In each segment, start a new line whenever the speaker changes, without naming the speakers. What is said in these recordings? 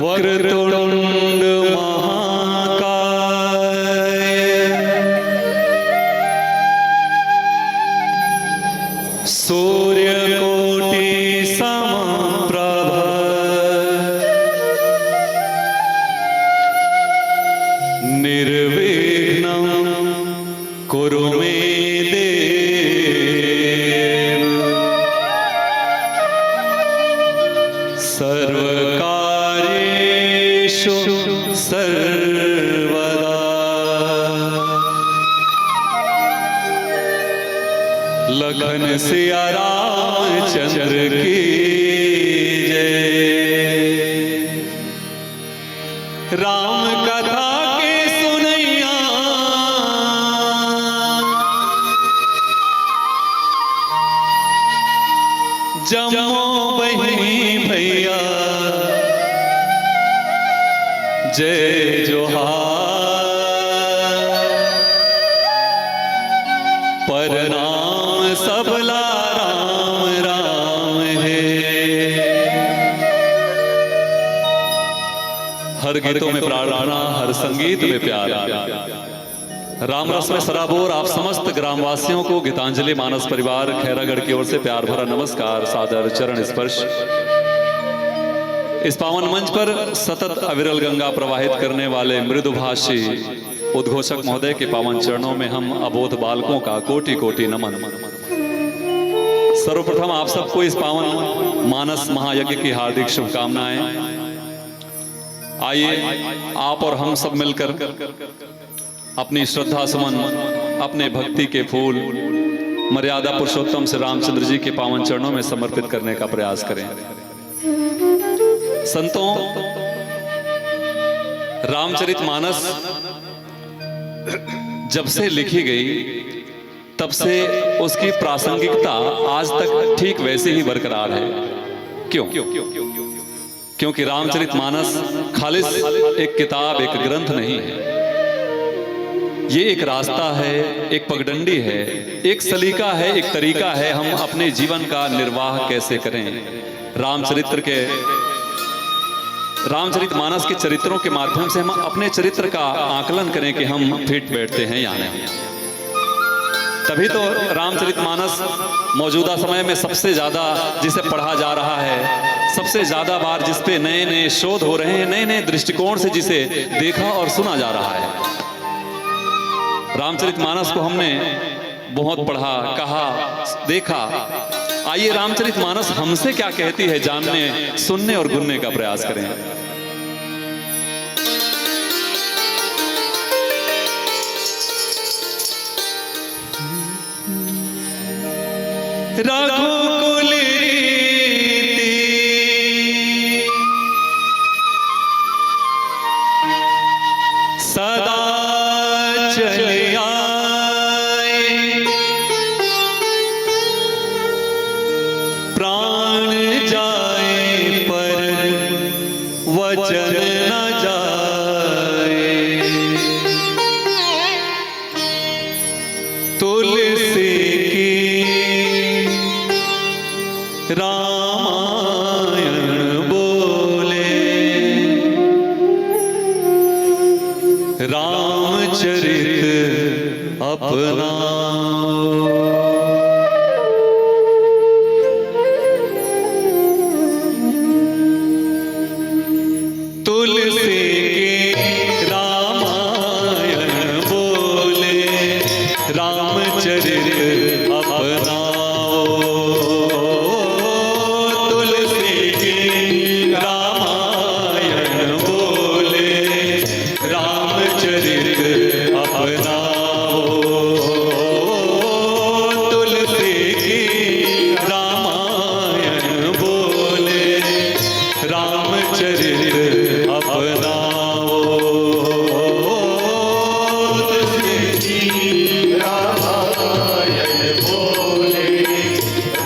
वक्रतुंड महाकाय सूर्यकोटि समप्रभ निर्विघ्नं कुरु मे देव सर्वकार्येषु सर्वदा। लखन सिया रामचंद्र की जय। राम कथा के सुनैया जमो बहिनी भैया जय जोहार। परनाम सबला राम राम है। हर गीतों में प्रार्थना, हर संगीत में प्यार। राम रस में सराबोर आप समस्त ग्रामवासियों को गीतांजलि मानस परिवार खैरागढ़ की ओर से प्यार भरा नमस्कार, सादर चरण स्पर्श। इस पावन मंच पर सतत अविरल गंगा प्रवाहित करने वाले मृदुभाषी उद्घोषक महोदय के पावन चरणों में हम अबोध बालकों का कोटि कोटि नमन। सर्वप्रथम आप सबको इस पावन मानस महायज्ञ की हार्दिक शुभकामनाएं। आइए आप और हम सब मिलकर अपनी श्रद्धा सुमन, अपने भक्ति के फूल मर्यादा पुरुषोत्तम श्री रामचंद्र जी के पावन चरणों में समर्पित करने का प्रयास करें। संतों, रामचरितमानस जब से लिखी गई तब से उसकी प्रासंगिकता आज तक ठीक वैसे ही बरकरार है। क्यों? क्योंकि रामचरितमानस खालिस एक किताब, एक ग्रंथ नहीं है। ये एक रास्ता है, एक पगडंडी है, एक सलीका है, एक तरीका है हम अपने जीवन का निर्वाह कैसे करें। रामचरितमानस के चरित्रों के माध्यम से हम अपने चरित्र का आकलन करें कि हम फिट बैठते हैं या नहीं। तभी तो रामचरितमानस मौजूदा समय में सबसे ज्यादा जिसे पढ़ा जा रहा है, सबसे ज्यादा बार जिस पे नए नए शोध हो रहे हैं, नए नए दृष्टिकोण से जिसे देखा और सुना जा रहा है। रामचरितमानस को हमने बहुत पढ़ा, कहा, देखा। आइए रामचरितमानस हमसे क्या कहती है जानने, सुनने और गुनने का प्रयास करें। रघुकुल रीति सदा चले आए, प्राण जाए पर वचन न जाए। तुलसी की रामायण बोले, रामचरित अपनाओ। तुलसी के रामायण बोले, रामचरित अपनाओ। तुलसी के रामायण बोले, रामचरित अपनाओ। तुलसी की रामायण बोले, रामचरित अपनाओ। तुलसी की रामायण बोले,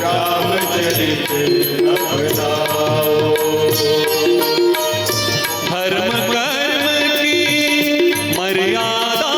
रामचरित अपनाओ। धर्म कर्म की मर्यादा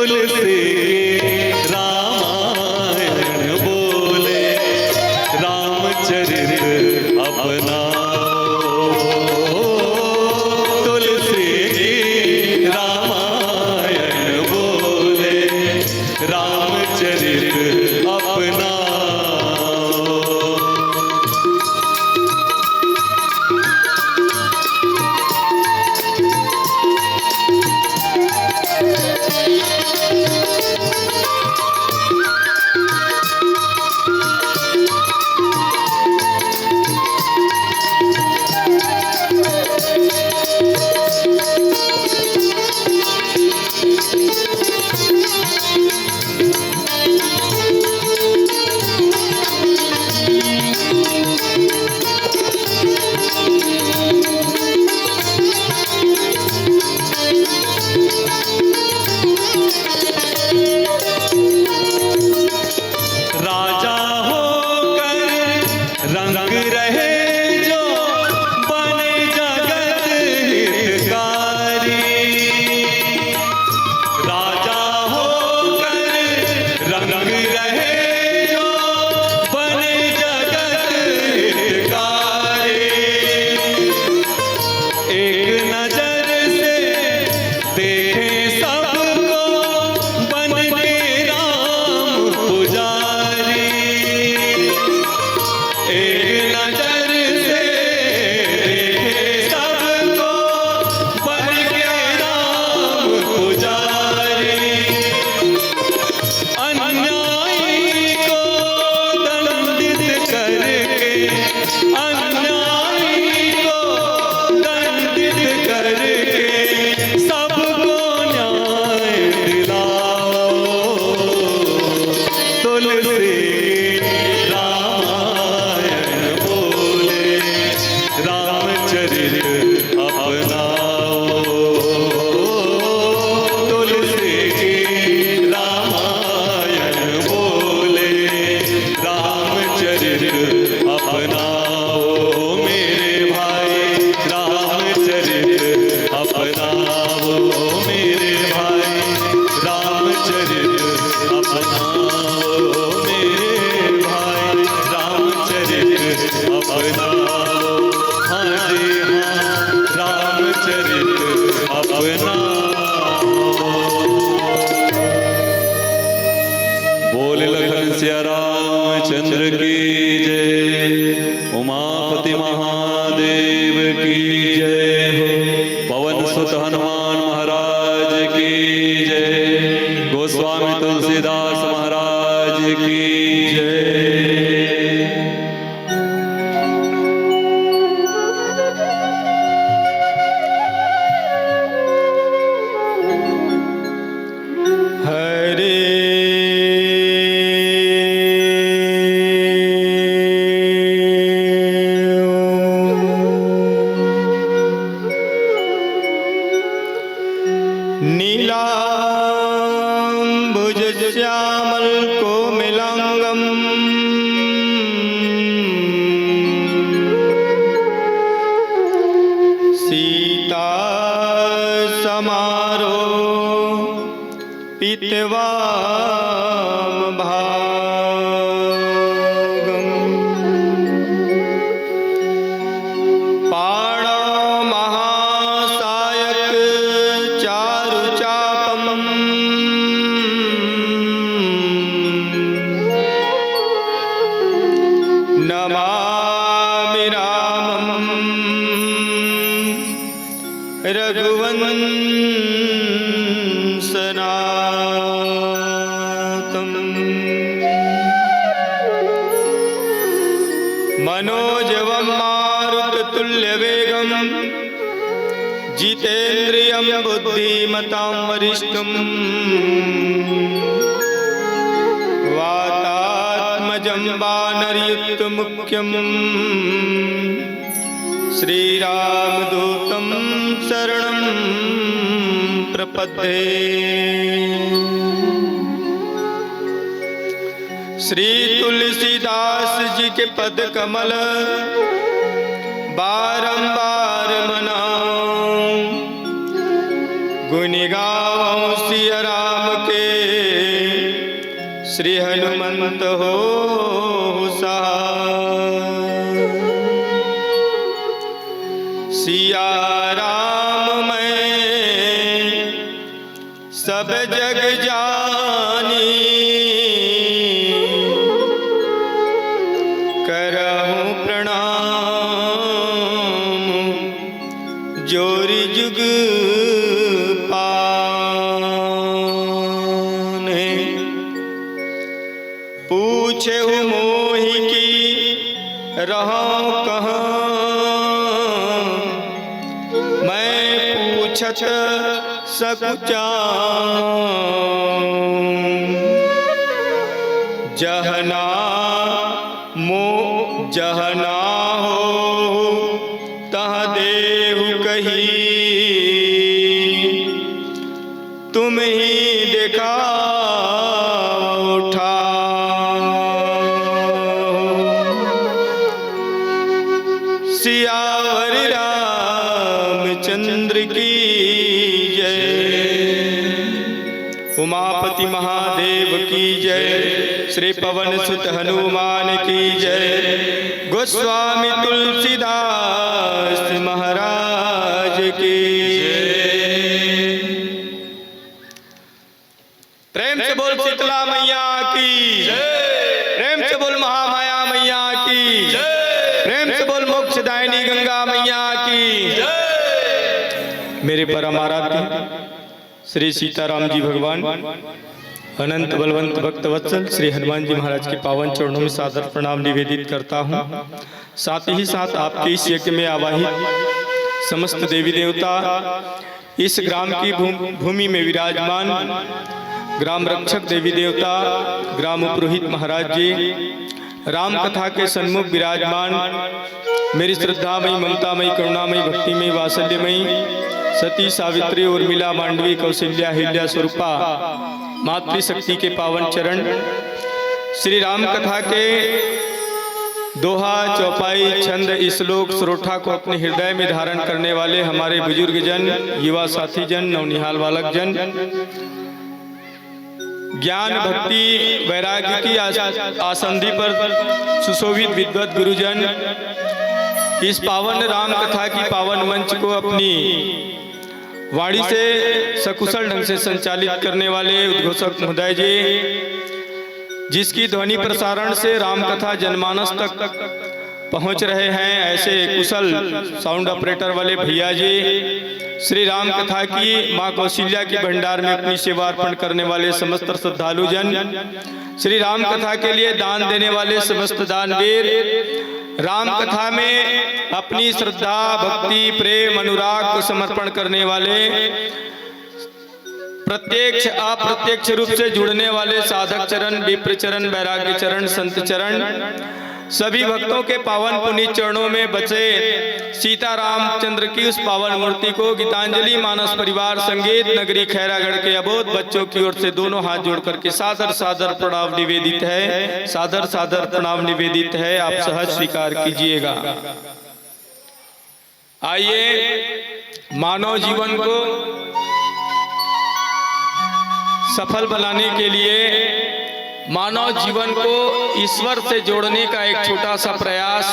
तुलसी के रामायण बोले, रामचरित अपनाओ। तुलसी की रामायण बोले, रामचरित अपनाओ। बोले लखन सिया रामचंद्र की जय, उमापति महादेव की जय, पवन सुत हनुमान महाराज की जय, गोस्वामी तुलसीदास महाराज की जय।
नीलाम्बुजश्यामलकोमलाङ्गं सीतासमारोपितवामभागम् नमामि रामं रघुवंशनाथं मनोजवं मारुततुल्यवेगं जितेन्द्रियं बुद्धिमतां वरिष्ठं वातात्मजं वानरयुक्तमुख्यं श्रीरामदूतं शरणं प्रपद्ये। श्री तुलसीदास जी के पद कमल बारंबार मनाऊं, गुण गाऊं सिया राम के श्री हनुमंत हो सहाय। सिया राम मैं सब जग जानी, करहूँ प्रणाम जोरि जुग पाने। पूछे मोहि की रहूं कहाँ, मैं पूछत सकुचाऊं। जहना हो तह देहु कही, तुम ही दिखाओ ठाव। सियावर रामचंद्र की जय, उमापति महादेव की जय, श्री पवन सुत हनुमान की जय, गोस्वामी तुलसीदास महाराज की जय। प्रेम से बोल शीतला मैया की जय, प्रेम से बोल महामाया मैया की जय, प्रेम से बोल मोक्षदायिनी गंगा मैया की जय। मेरे परम आराध्य श्री सीताराम जी भगवान, अनंत बलवंत भक्त वत्सल श्री हनुमान जी महाराज के पावन चरणों में सादर प्रणाम निवेदित करता हूँ। साथ ही साथ आपके इस यज्ञ में आवाहित समस्त देवी देवता, इस ग्राम की भूमि में विराजमान ग्राम रक्षक देवी देवता, ग्राम पुरोहित महाराज जी, राम कथा के सन्मुख विराजमान मेरी श्रद्धामयी, ममतामयी, करुणामयी, भक्तिमयी, वात्सल्यमयी सती, सावित्री, उर्मिला, मांडवी, कौशल्या, हिल्या, स्वरूपा मातृशक्ति के पावन चरण, श्री राम कथा के दोहा, चौपाई, छंद, श्लोक, श्रोठा को अपने हृदय में धारण करने वाले हमारे बुजुर्ग जन, युवा साथी जन, नवनिहाल बालक जन, ज्ञान, भक्ति, वैराग्य की आसंधि पर सुशोभित विद्वत गुरुजन, इस पावन राम कथा की पावन मंच को अपनी वाणी से सकुशल ढंग से संचालित करने वाले उद्घोषक महोदय जी, जिसकी ध्वनि प्रसारण से राम कथा जनमानस तक पहुंच रहे हैं, ऐसे कुशल साउंड ऑपरेटर वाले भैया जी, श्री राम कथा की मां कौशल्या की भंडार में अपनी सेवा अर्पण करने वाले समस्त श्रद्धालु जन, श्री राम कथा के लिए दान देने वाले समस्त दानवीर, राम कथा में अपनी श्रद्धा, भक्ति, प्रेम, अनुराग को समर्पण करने वाले, प्रत्यक्ष अप्रत्यक्ष रूप से जुड़ने वाले साधक चरण, विप्र चरण, वैराग्य चरण, संत चरण, सभी भक्तों के पावन पुनीत चरणों में बचे सीता रामचंद्र की उस पावन मूर्ति को गीतांजलि मानस परिवार संगीत नगरी खैरागढ़ के अबोध बच्चों की ओर से दोनों हाथ जोड़ करके सादर सादर प्रणाम निवेदित है, सादर सादर प्रणाम निवेदित है। आप सहज स्वीकार कीजिएगा। आइए, मानव जीवन को सफल बनाने के लिए, मानव जीवन को ईश्वर से जोड़ने का एक छोटा सा प्रयास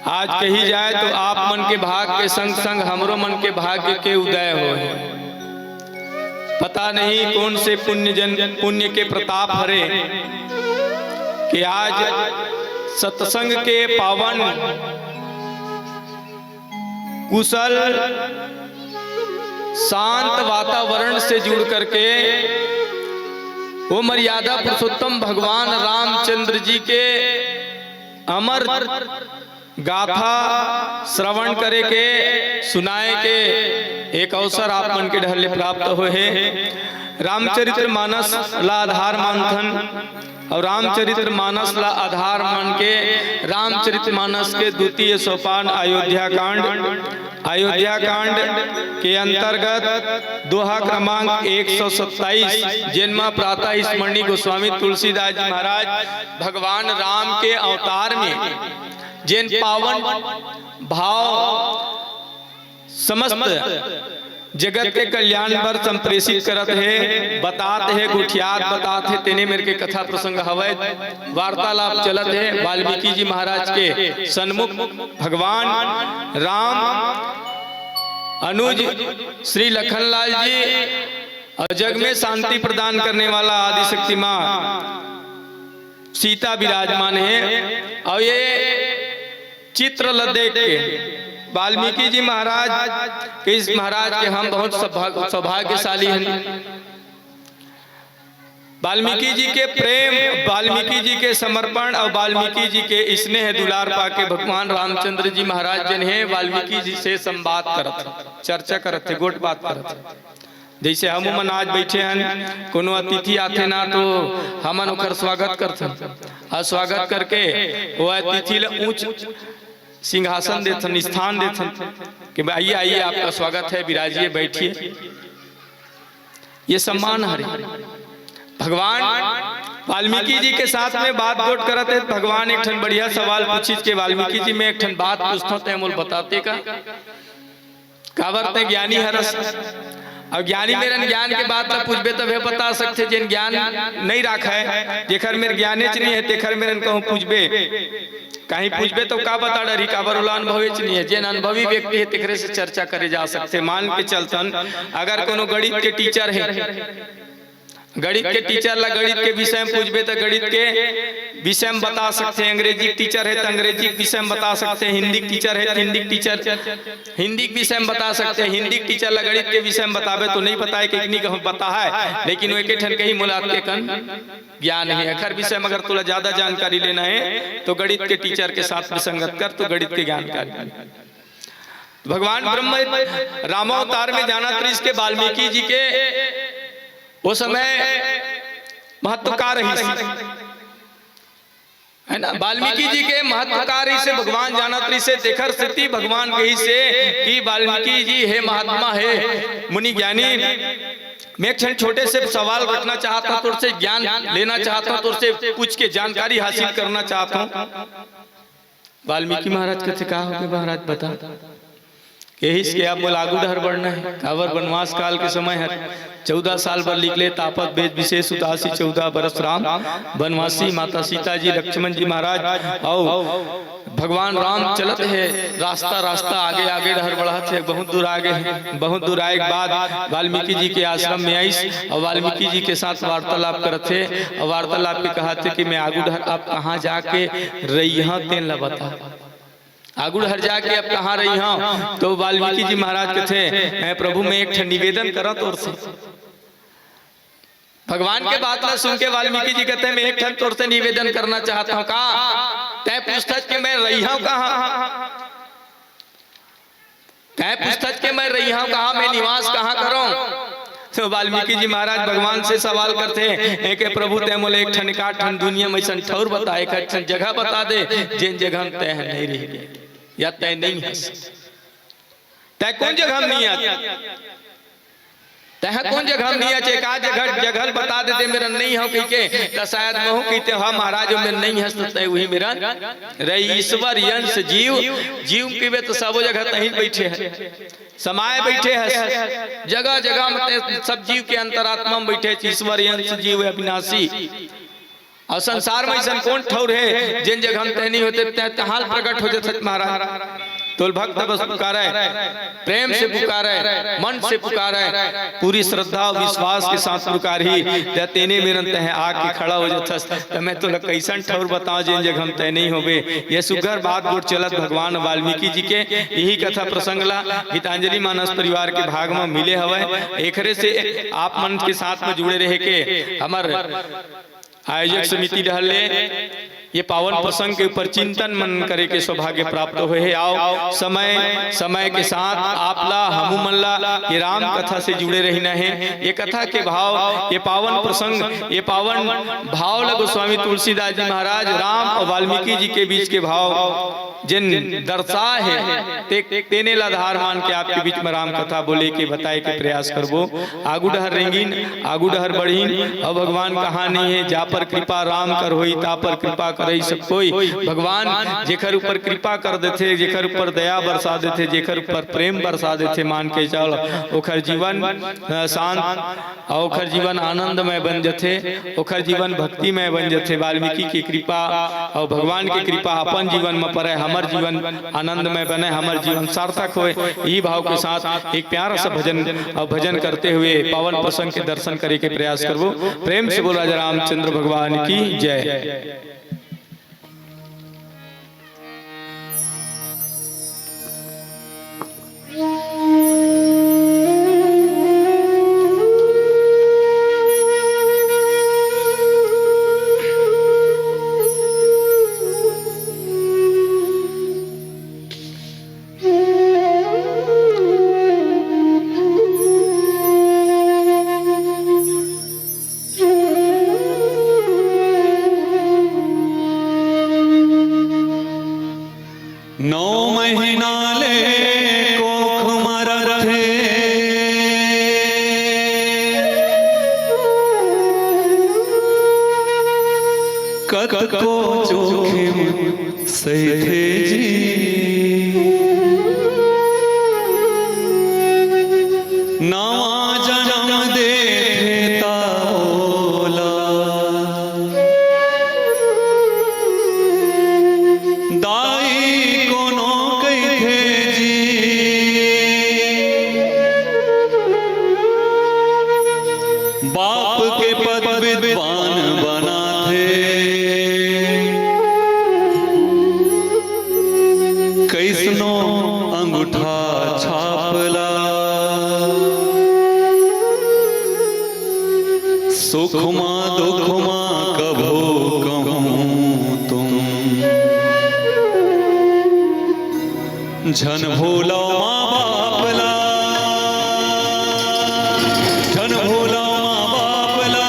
आज कही जाए तो आप मन के भाग के संग संग हमरो मन के भाग्य के उदय हो। पता नहीं कौन से पुण्य के प्रताप हरे कि आज सत्संग के पावन कुशल शांत वातावरण से जुड़ करके वो मर्यादा पुरुषोत्तम भगवान रामचंद्र जी के अमर गाथा श्रवण करे के, सुनाए के एक अवसर आप मन के ढहले प्राप्त हुए है। रामचरित्र मानस ला आधार मानथन और रामचरित्र मानस ला आधार मान के रामचरित्र मानस के द्वितीय सोपान अयोध्या कांड के अंतर्गत दोहा क्रमांक 127 जिनमें प्रातः स्मरणीय गोस्वामी तुलसीदास जी महाराज भगवान राम के अवतार में जिन पावन भाव समस्त जगत के कल्याण पर संप्रेषित करत है, बताते है गुठियात बताते है, तेने मेरे के कथा प्रसंग हवै वार्तालाप चलत है। वाल्मीकि जी महाराज के सन्मुख भगवान राम, अनुज श्री लखनलाल जी और जग में शांति प्रदान करने वाला आदिशक्ति मां सीता विराजमान है। और ये चित्र देख के वाल्मीकि जी महाराज के इस महाराज के हम बहुत सौभाग्यशाली हैं। वाल्मीकि जी के प्रेम, वाल्मीकि जी के समर्पण और वाल्मीकि जी के स्नेह दुलार पाके भगवान रामचंद्र जी महाराज जन है वाल्मीकि जी से संवाद करत, चर्चा करत थे, गोट बात करत। जैसे हम मन आज बैठे हैं, कोनो अतिथि आते ना तो हमन ओकर स्वागत करते और स्वागत करके वो अतिथि ला ऊंच सिंहासन देथन, स्थान देथन कि आइए आइए आपका स्वागत है, विराजिए, बैठिए। ये सम्मान है। भगवान वाल्मीकि जी के साथ में बात गोट करते हैं। भगवान एक ठन बढ़िया सवाल पूछित के वाल्मीकि जी में एक ठन बात पूछता तय मोल बताते का कावरते ज्ञानी हरस। और ज्ञानी मेरन ज्ञान के बात ला पूछबे तब हे बता सकते, जिन ज्ञान नहीं रखा है, जेखर मेरे ज्ञाने च नहीं है तेखर मेरन कहूं पूछबे, कहीं पूछबे तो का बता डरी, काबर वाला अनुभवी च नहीं है। जिन अनुभवी व्यक्ति है तेखरे से चर्चा करे जा सकते। मान के चलतन अगर कोनो गणित के टीचर है, गणित के टीचर ला गणित के विषय में पूछबे तो गणित के विषय में बता सकते हैं। अंग्रेजी टीचर है तो अंग्रेजी विषय में बता सकते हैं। हिंदी टीचर है तो हिंदी टीचर हिंदी विषय में बता सकते हैं। हिंदी टीचर ला गणित के विषय में बतावे तो नहीं पता है कि नहीं पता है, लेकिन वो एक ठन कहीं मुलाकात के कन ज्ञान है। अखर विषय में अगर तुला ज्यादा जानकारी लेना है तो गणित के टीचर के साथ विसंगत कर तो गणित के जानकारी। भगवान ब्रह्म रामावतार में जाना त्रिश के वाल्मीकि जी के वो समय महत्वकारी है ना। वाल्मीकि जी के महत्वकारी से भगवान जानत्री से देखर स्थिति भगवान कही से कि वाल्मीकि जी है महात्मा है मुनि ज्ञानी। मैं एक छोटे से सवाल रखना चाहता हूं, तुझसे ज्ञान लेना चाहता हूं, तुझसे पूछ के जानकारी हासिल करना चाहता हूं। वाल्मीकि महाराज कहते कहा हो गए महाराज बता, यही इसके आप लागू डहर बढ़ना है। कावर वनवास काल के समय है 14 साल पर निकले तापत वेद विशेष उदासी 14 बरस राम वनवासी। माता सीता जी लक्ष्मण जी महाराज और भगवान राम चलत है रास्ता रास्ता आगे आगे डहर बढ़त है। बहुत दूर आगे है, बहुत दूर आए के बाद वाल्मीकि जी के आश्रम में आई और वाल्मीकि जी के साथ वार्तालाप करत थे। और वार्तालाप के कहा थे कि मैं आगू डहर आप कहाँ जाके रही तेन ला बता, आगुड़ हर जाके अब कहाँ रही हूं। तो वाल्मीकि जी महाराज के थे प्रभु मैं एक निवेदन करा तोर से। भगवान के बात ला सुन के वाल्मीकि जी कहते हैं मैं एक तोर से निवेदन करना चाहता हूँ। कहा तय पूछता कि मैं रही हूं कहाँ, तय पूछता कि मैं रही हूं कहाँ, मैं निवास कहाँ करूं। तो वाल्मीकि जी महाराज भगवान से सवाल करते हैं कि प्रभु तय मोले एक ठन का ठन दुनिया में ऐसा ठौर बता, एक ठन जगह बता दे जिन जगह तय नहीं रही या तय नहीं है। तय कौन जगह नहीं आती, तय कौन जगह नहीं आचे, का जगह जगह बता देते मेरा नहीं हो कह के तो शायद महू कहते हाँ महाराज में नहीं है तो तय वही मेरा रही। ईश्वर यंश जीव, जीव पीवे तो सब जगह तहीं बैठे हैं, समाये बैठे हैं, जगह जगह में सब जीव के अंतरात्मा में बैठे। ईश्वर यंश जीव अविनाशी और संसार में ऐसा कौन ठौर है जिन जगह हम तय नहीं होते तहाल प्रकट हो जाते महाराज। तो भक्त बस पुकारे, प्रेम से पुकारे, मन से पुकारे, पूरी श्रद्धा और विश्वास के साथ पुकारी तेने मेरन तह आके खड़ा हो जाथस। तो मैं तो कैसन ठौर बताऊं जिन जगह हम तय नहीं होबे। ये सुगर बात गुट चलत भगवान वाल्मीकि जी के यही कथा प्रसंग ला गीतांजलि मानस परिवार के भाग में मिले हवे। एकरे से आप मन के साथ में जुड़े रहे के हमार आयोजक समिति डहले ये पावन प्रसंग के ऊपर चिंतन मन करे के सौभाग्य प्राप्त हुए है। आओ समय समय के साथ आपला हमू मल्ला ये राम कथा से जुड़े रहना है। ये कथा के भाव, ये पावन प्रसंग, ये पावन भाव गोस्वामी तुलसीदास जी महाराज राम और वाल्मीकि जी के बीच के भाव जिन दर्शा है तेने लाधार मान के आपके बीच में राम कथा बोले के बताए के प्रयास करबो। आगू डहर रेंगिन आगू डहर बढ़ीन। अब भगवान कहानी है जा पर कृपा राम कर होई ता पर कृपा करई सब कोई। भगवान जेकर ऊपर कृपा कर देथे, जेकर ऊपर दया बरसा देथे, जेकर ऊपर प्रेम बरसा देथे, मान के चल ओखर जीवन शांत और ओखर जीवन आनंदमय बन जथे, ओखर जीवन भक्तिमय बन जथे। वाल्मीकि की कृपा और भगवान की कृपा अपन जीवन में पड़े, हमर जीवन आनंदमय बने, हमर जीवन सार्थक होए। यही भाव के साथ एक प्यारा सा भजन और भजन करते हुए पावन प्रसंग के दर्शन करे के प्रयास करबो। प्रेम से बोला रामचंद्र भगवान की जय।
को जोखिम सही थे जी, नवा जन्म दे ताओला, दाई कोनो कही थे जी, बाप के पद विद्वान बना कैसनो अंगूठा छापला, सुखमा दुखमा कभो कहूं तुम, झन भूलो माँ बापला, झन भूलो माँ बापला,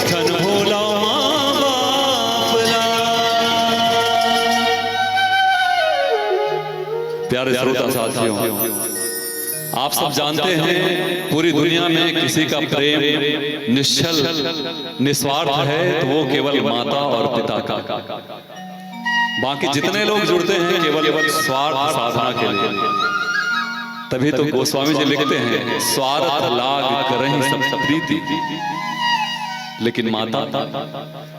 झन भूलो माँ बापला। प्यारे श्रोता साथियों, आप सब जानते हैं पूरी दुनिया में किसी का प्रेम निश्चल निस्वार्थ है तो वो केवल माता और पिता का। बाकी जितने लोग जुड़ते हैं केवल स्वार्थ साधना के लिए। तभी तो गोस्वामी जी लिखते हैं स्वार्थ लाग करहि सब प्रीति। लेकिन माता,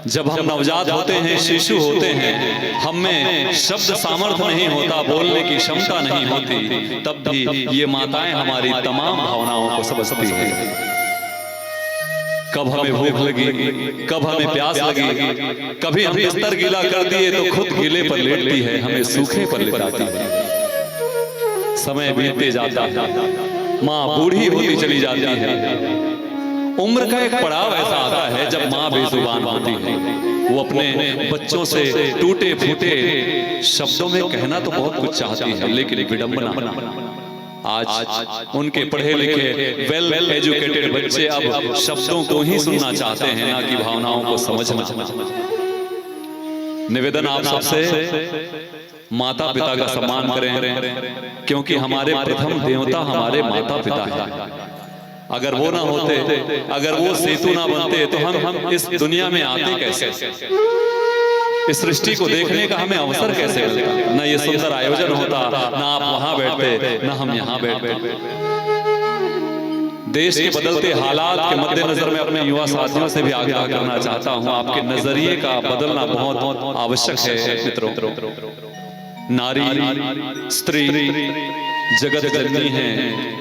जब हम नवजात होते हैं, शिशु होते हैं, हम में शब्द सामर्थ्य नहीं होता, बोलने की क्षमता नहीं होती, तब भी ये माताएं हमारी तमाम भावनाओं को समझती हैं। कब हमें भूख लगी, कब हमें प्यास लगी, कभी हम बिस्तर गीला कर दिए तो खुद गीले पर लेटती है, हमें सूखे पर लेटाती है। समय बीतते जाता है, माँ बूढ़ी होती चली जाती है। उम्र का एक पड़ाव ऐसा आता है जब माँ बेजुबान होती है। वो अपने बच्चों से टूटे फूटे शब्दों में कहना तो बहुत कुछ चाहती है, लेकिन विडंबना। आज उनके पढ़े लिखे वेल एजुकेटेड बच्चे अब शब्दों को ही सुनना चाहते हैं, ना कि भावनाओं को समझना। निवेदन आप सबसे, माता पिता का सम्मान करें, क्योंकि हमारे प्रथम देवता हमारे माता पिता हैं। अगर वो ना होते, अगर वो सेतु ना बनते तो हम इस दुनिया में आते कैसे? इस सृष्टि को देखने का हमें अवसर कैसे मिलता? ना ये सुंदर आयोजन होता, ना आप वहां बैठते, ना हम यहाँ बैठते। देश के बदलते हालात के मद्देनजर में अपने युवा साथियों से भी आग्रह करना चाहता हूँ, आपके नजरिए का बदलना बहुत आवश्यक है मित्रों। नारी, स्त्री जगत जननी है,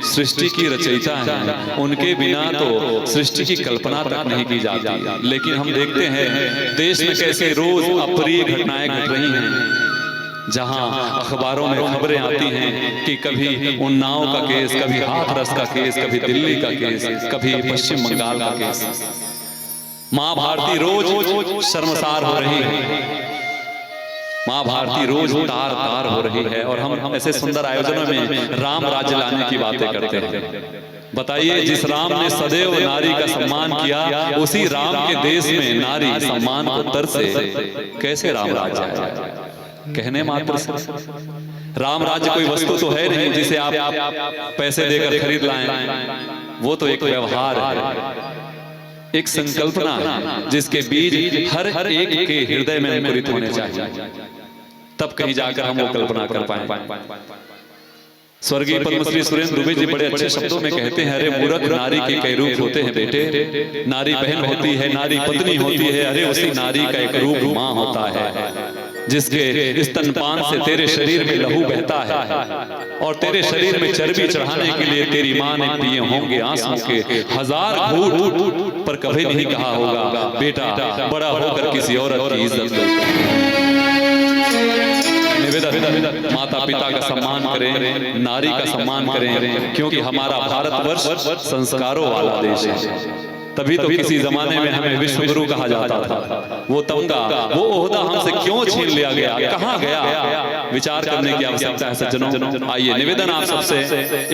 सृष्टि की रचयिता है, उनके बिना तो सृष्टि की कल्पना तक नहीं की जाती। लेकिन हम देखते हैं देश में कैसे रोज अप्रिय घटनाएं घट रही हैं, जहां अखबारों में खबरें आती हैं कि कभी उन्नाव का केस, कभी हाथरस का केस, कभी दिल्ली का केस, कभी पश्चिम बंगाल का केस। माँ भारती रोज शर्मसार हो रही है। माँ भारती रोज तार तार हो रही है और हम ऐसे सुंदर आयोजनों में राम राज्य लाने की बातें करते हैं। बताइए, जिस राम ने सदैव नारी का सम्मान किया, उसी राम के देश में नारी सम्मान को तरसे, कैसे राम राज्य आएगा? कहने मात्र से। राम राज्य कोई वस्तु तो है नहीं जिसे आप पैसे देकर खरीद लाएं, वो तो एक व्यवहार है, एक संकल्पना है जिसके बीज हर एक के हृदय में अंकुरित होने चाहिए, तब कहीं जाकर हम वो कल्पना कर पाए। स्वर्गीय पद्मश्री सुरेंद्र दुबे जी बड़े अच्छे शब्दों में कहते हैं, अरे मूर्ख, नारी के कई रूप होते हैं बेटे, नारी बहन होती है, नारी पत्नी होती है, अरे उसी नारी का एक रूप माँ होता है, जिसके स्तनपान से तेरे शरीर में लहू बहता है और तेरे शरीर में चर्बी चढ़ाने के लिए तेरी माँ ने पिए होंगे आंसू के 1000 घूंट, पर कभी नहीं कहा होगा बेटा बड़ा होकर किसी औरत की इज्जत कर। निवेदन, माता पिता का सम्मान करें, नारी का सम्मान करें, क्योंकि हमारा भारतवर्ष संस्कारों वाला देश है। तभी तो किसी जमाने में हमें विश्व गुरु कहा जाता था। वो तमगा, वो ओहदा हमसे क्यों छीन लिया गया, कहाँ गया? विचार करने की आवश्यकता है सज्जनों। आइए, निवेदन आप सबसे,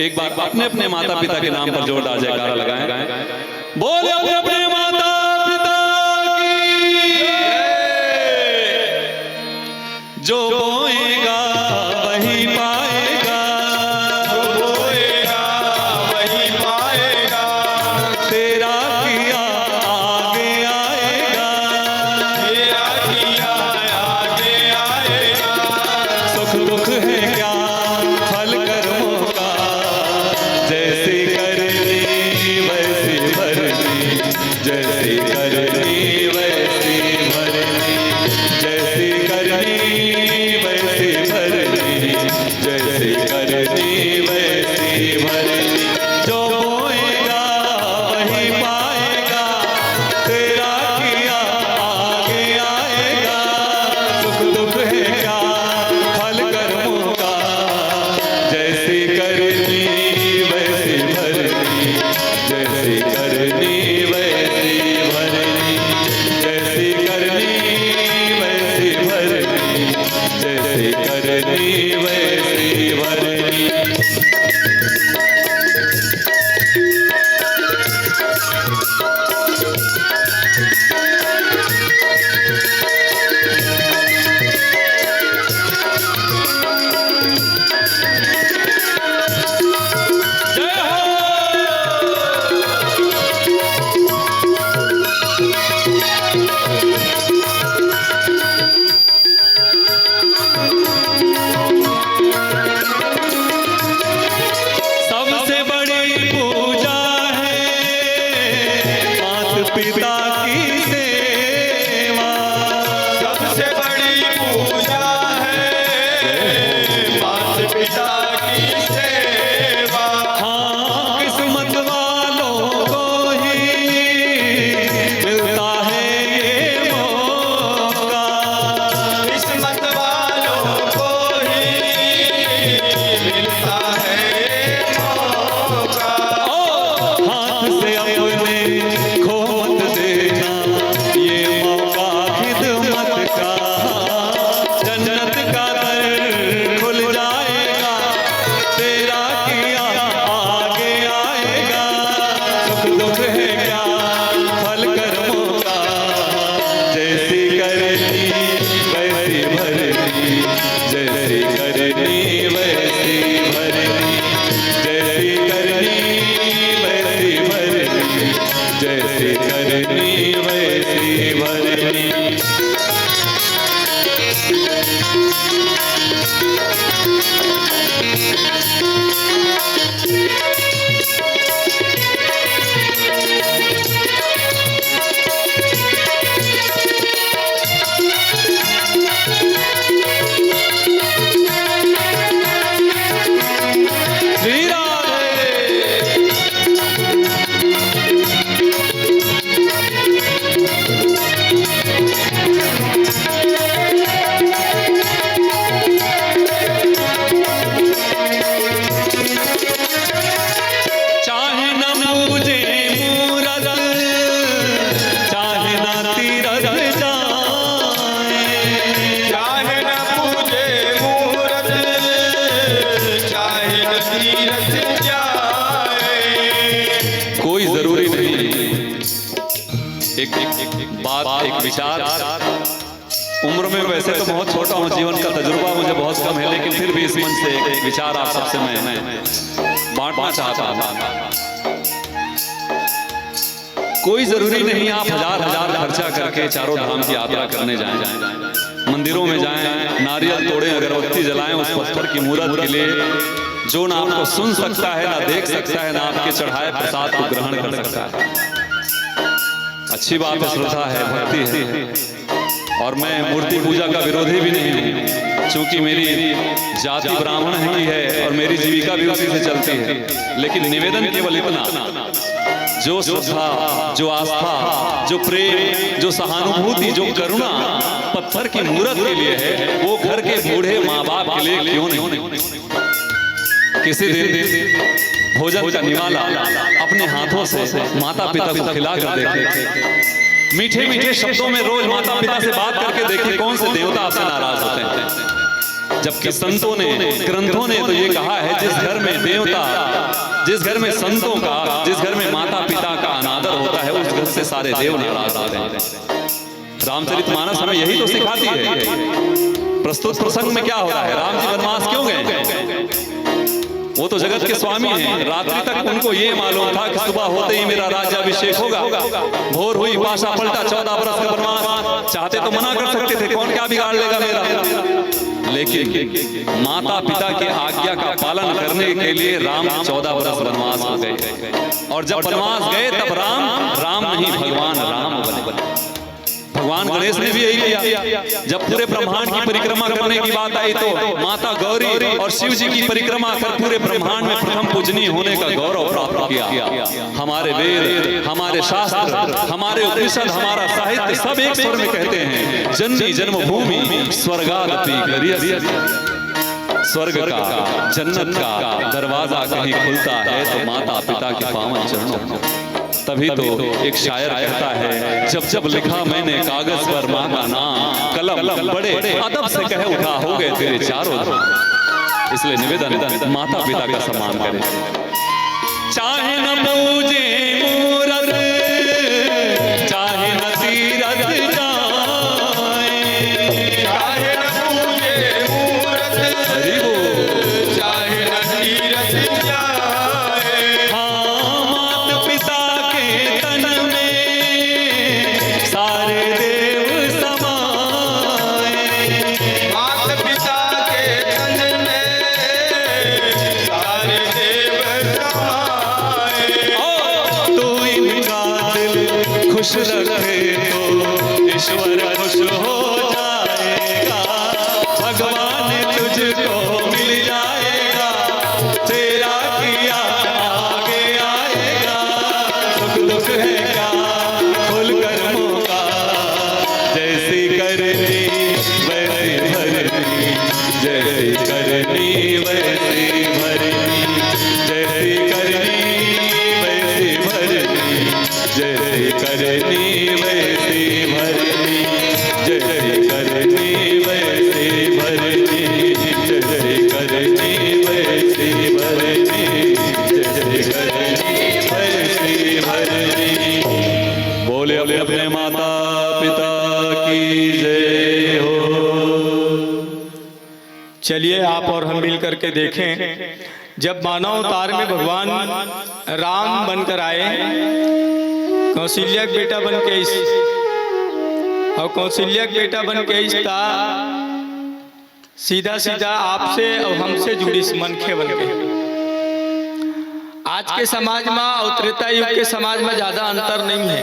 एक बार अपने अपने माता पिता के नाम पर जोरदार जयकारा लगाएं। बोले अपने माता पिता की, जो बोएगा वही पाएगा, जो बोएगा वही पाएगा, तेरा किया आगे आएगा, तेरा किया आगे आएगा, सुख दुख है क्या फल कर्मों का, जैसे करनी वैसे भरनी, एक बात, एक विचार। उम्र में वैसे तो बहुत छोटा हूँ, जीवन का तजुर्बा मुझे बहुत कम है, लेकिन फिर भी इस मंच से एक विचार आप सबसे मैं बांटना चाहता हूँ। कोई जरूरी नहीं आप हजार खर्चा करके चारों धाम की यात्रा करने जाएं, मंदिरों में जाएं, नारियल तोड़ें, अगरबत्ती जलाएं उस पत्थर की मूर्त के लिए जो ना आपको सुन सकता है, ना देख सकता है, ना आपके चढ़ाए प्रसाद को ग्रहण कर सकता है। अच्छी बात है, श्रद्धा है, भक्ति है, और मैं मूर्ति पूजा का विरोधी भी नहीं हूँ, क्योंकि मेरी जाति ब्राह्मण की है और मेरी जीविका भी उसी से चलती है। लेकिन निवेदन केवल इतना, जो श्रद्धा, जो आस्था, जो प्रेम, जो सहानुभूति, जो करुणा पत्थर की मूर्त के लिए है, वो घर के बूढ़े माँ बाप के लिए क्यों नहीं? किसी दिन भोजन का निवाला अपने हाथों से माता पिता को खिला कर देखें, मीठे मीठे शब्दों में रोज माता पिता से बात करके देखें, कौन से देवता आपसे नाराज होते हैं। जबकि संतों ने, ग्रंथों ने तो ये कहा है, जिस घर में देवता, जिस घर में संतों का, जिस घर में माता पिता का अनादर होता है, उस घर से सारे देव नाराज होते हैं। रामचरितमानस हमें यही तो सिखाती है। प्रस्तुत प्रसंग में क्या हो रहा है? राम जी वनवास क्यों गए? वो तो जगत के स्वामी हैं। रात्रि तक उनको ये मालूम था कि सुबह होते ही मेरा राज्याभिषेक होगा। भोर हुई, पाशा पलटा, 14 बरस का वनवास। चाहते तो मना कर सकते थे, कौन क्या बिगाड़ लेगा मेरा। लेकिन माता पिता की आज्ञा का पालन करने के लिए राम 14 बरस वनवास हो गए। और जब वनवास गए तब राम नहीं, भगवान राम बने। भगवान गणेश ने भी यही किया। जब पूरे ब्रह्मांड की परिक्रमा करने की बात आई तो माता गौरी और शिव जी की परिक्रमा कर पूरे ब्रह्मांड में प्रथम पूजनीय होने का गौरव प्राप्त किया। हमारे वेद, हमारे शास्त्र, हमारे उपनिषद, हमारा साहित्य सब एक स्वर में कहते हैं, जननी जन्मभूमि स्वर्गादपि गरीयसी। स्वर्ग का, जन्नत का दरवाजा कहीं खुलता है तो माता पिता के पावन चरणों। तभी तो एक शायर कहता है, जब जब लिखा मैंने कागज पर माँ का नाम, कलम बड़े अदब से कह उठा, हो गए तेरे चारों धाम। इसलिए निवेदन, माता पिता का सम्मान करें। चाहे न पूजे मूरत, चाहे न तीरथ जाए,
चाहे न पूजे मूरत,
हरि बोल,
चाहे न तीरथ जाए।
हाँ, माता पिता के तन में सारे देव समाए।
माता पिता के तन में सारे देव समाए।
तो इनका दिल खुश रखे तो ईश्वर खुश हो जाएगा। भगवान तुझको मिल जाएगा, तेरा किया आगे आएगा। सुख दुख है क्या खुल कर मौका, जैसी करनी वैसी भरनी, जैसी करनी वैसी भरनी, जैसी करनी वैसी भरनी, जैसी करनी वैसी भरनी, जैसी करनी वैसी भरनी, जैसी करनी वैसी भरनी, जैसी करनी वैसी भरनी। बोले अपने माता पिता की जय हो।
चलिए आप और हम मिल करके देखें, जब मानव अवतार में भगवान राम बनकर आए, कौशल्या का बेटा बन के और कौशल्या का बेटा बन के था, सीधा सीधा आपसे और हमसे जुड़ी मनखे बन के। आज के समाज में और त्रेता युग के समाज में ज्यादा अंतर नहीं है।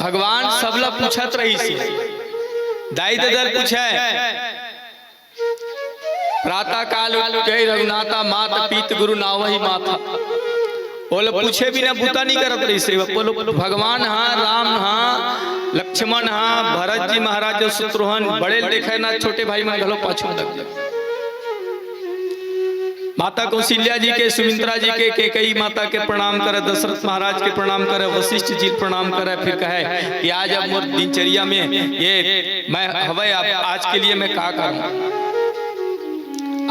भगवान सबला पूछत रही से, दाई ददर पूछे, प्रातः काल गए रघुनाथा, मात पीत गुरु नावही माथा। बोले पूछे भी ना बूता नहीं करत रही से। बोलो भगवान हाँ, राम हाँ, लक्ष्मण हाँ, भरत जी महाराज शत्रुघ्न बड़े देखे ना, छोटे भाई में घलो पाछू लग। माता कौशल्या जी के, सुमित्रा जी के, कैकेयी माता के प्रणाम करे, दशरथ महाराज के प्रणाम करे, वशिष्ठ जी प्रणाम करे। फिर कहे कि आज अब मोर दिनचर्या में ये मैं हवे, आज के लिए मैं का करूं।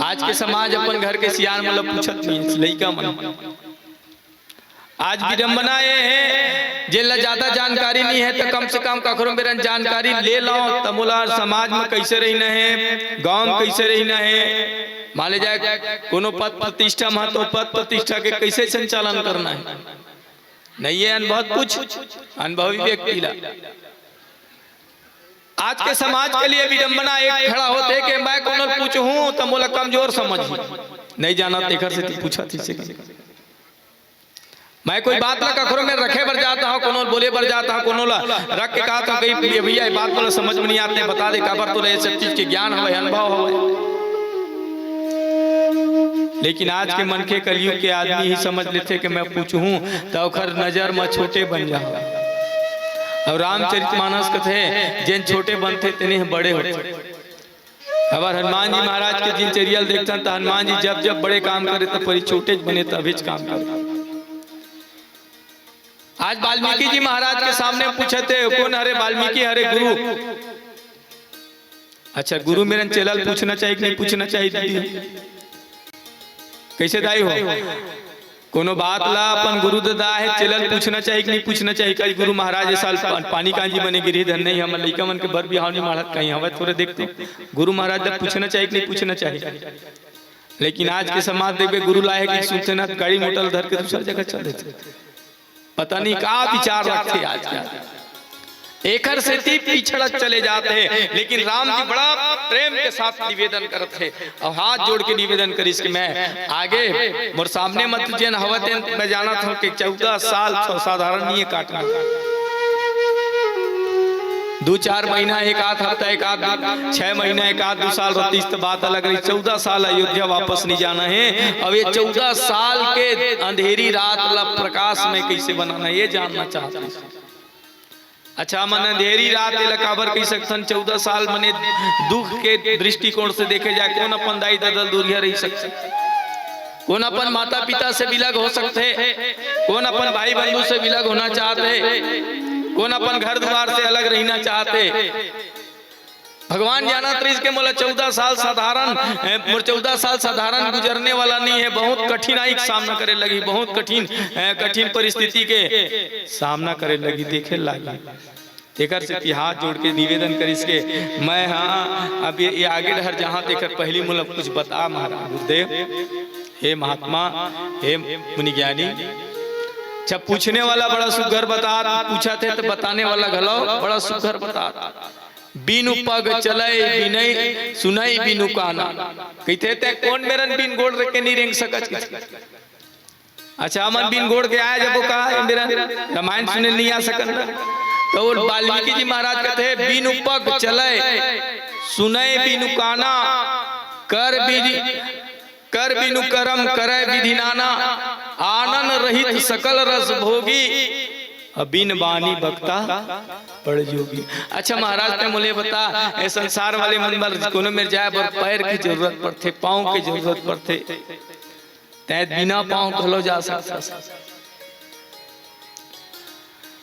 आज के समाज अपन घर के सियान मतलब पूछत नहीं, लइका मन आज विडम्बना ये है जिला ज्यादा जानकारी नहीं है तो कम से कम कखरो मेरा जानकारी ले लो तमुला समाज में कैसे रहना है, गांव में कैसे रहना है। मान ले जाए कोनो पद प्रतिष्ठा में तो पद प्रतिष्ठा के कैसे संचालन करना है, नहीं है अनुभव कुछ अनुभवी व्यक्ति ला। आज के समाज के लिए विडंबना एक खड़ा होते कि मैं कोनो पूछूं तो मोला कमजोर समझ नहीं जाना तेखर से पूछा थी से मैं कोई बात ला कखरो में रखे बर जाता हूं, कोनो बोले बर जाता हूं, कोनो ला रख के कहा था कहीं भैया ये बात बोला समझ में नहीं आते बता दे काबर तो ये सब चीज के ज्ञान है अनुभव है। लेकिन आज के मन के कलयुग के आदमी ही समझ लेते कि मैं पूछूं तो ओखर नजर में छोटे बन जाओ। और रामचरितमानस कथे जिन छोटे बनते तेने बड़े होते। अब हनुमान जी महाराज के दिनचर्या देखता तो हनुमान जी जब जब बड़े काम करे तो परी छोटे बने तभी काम करे। आज वाल्मीकि जी महाराज के सामने पूछे थे कौन हरे वाल्मीकि हरे गुरु। अच्छा गुरु मेरे चेलल पूछना चाहिए कि नहीं पूछना चाहिए? कैसे दाई हो कोनो बात ला अपन गुरु दादा है चेलल पूछना चाहिए कि नहीं पूछना चाहिए? कई गुरु महाराज साल पानी कांजी बने गिरी धन नहीं हम लइका मन के बर बिहाव नहीं मारत कहीं हवे थोड़े देखते गुरु महाराज जब पूछना चाहिए कि नहीं पूछना चाहिए। लेकिन आज के समाज देखबे गुरु लाए कि सुनते ना गाड़ी मोटर धर के दूसरी जगह चल देते, पता नहीं क्या विचार रखते आज के एकर से पिछड़ चले जाते हैं। लेकिन राम जी बड़ा प्रेम के साथ निवेदन करते हैं और हाथ जोड़ के निवेदन करी इसके मैं आगे मोर सामने मत जन हवते मैं जाना था कि 14 साल साधारण नहीं है काटना 2-4 महीना एक आध हफ्ता एक आध 6 महीना एक आध 2 साल रहती तो बात अलग रही। 14 साल अयोध्या वापस नहीं जाना है। अब ये 14 साल के अंधेरी रात ला प्रकाश में कैसे बनाना ये जानना चाहते हैं। अच्छा मन अंधेरी रात काबर कह सकथन 14 साल मने दुख के दृष्टिकोण से देखे जाए कौन अपन दाई दादा दूरिया रह सकते, कौन अपन माता पिता से विलग हो सकते, कौन अपन भाई बंधु से विलग होना चाहते, कौन अपन घर द्वार से अलग रहना चाहते। भगवान जाना त्रिज के मोला 14 साल साधारण 14 साल साधारण गुजरने वाला नहीं है। बहुत कठिनाई का सामना करे लगी, बहुत कठिन परिस्थिति के सामना करे लगी देखे लगी। तेकर से हाथ जोड़ के निवेदन कर इसके मैं हाँ अब ये आगे डहर जहाँ तेकर पहली मूल कुछ बता महाराज गुरुदेव हे महात्मा हे मुनि ज्ञानी। जब पूछने वाला बड़ा सुघर बता पूछा थे तो बताने वाला घलो बड़ा सुघर बता बिनु पग चले बिनई सुनई बिनु काना कहते थे कौन मेरन बिन गोड़ रख के नहीं रेंग सकत। अच्छा अमन बिन गोड़ के आया जब कहा मेरा रामायण सुने नहीं आ सकन तो वाल्मीकि जी महाराज कहते हैं बिनु पग चले सुनई बिनु काना कर बिनु करम करे विधि नाना आनंद रहित सकल रस भोगी बिन बानी बक्ता पड़ जोगी। अच्छा महाराज ने मुझे बता ए संसार वाले मन कोनो में जाए पर पैर की जरूरत पड़ते पाँव की जरूरत पड़ते तै बिना पाँव खोलो जा सकता।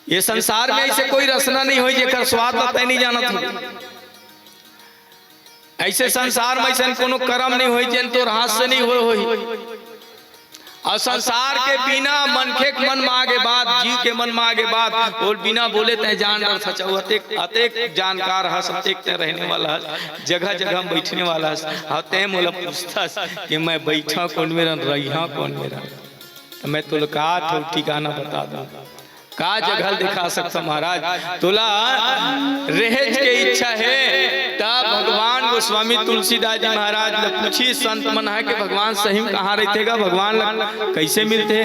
ये संसार में ऐसे कोई रसना नहीं हुई जेकर स्वाद तय नहीं जाना था। ऐसे संसार में ऐसा कोनो कर्म नहीं हुई जन तो हाथ से नहीं हुई। और संसार के बिना मनखे के मन में आगे बात जीव के मन में आगे बात और बिना बोले तय जान अतेक जानकार हस अतेक तय रहने वाला हस जगह जगह बैठने वाला हस और तय मोला पूछता कि मैं बैठा कौन मेरा रहा कौन मेरा तो मैं तुल का ठिकाना बता दूं का जगह दिखा सकता महाराज तुला रहेज के इच्छा है तब भगवान गोस्वामी तुलसीदास जी महाराज ने पूछी संत मन है कि भगवान सही में कहाँ रहतेगा भगवान कैसे मिलते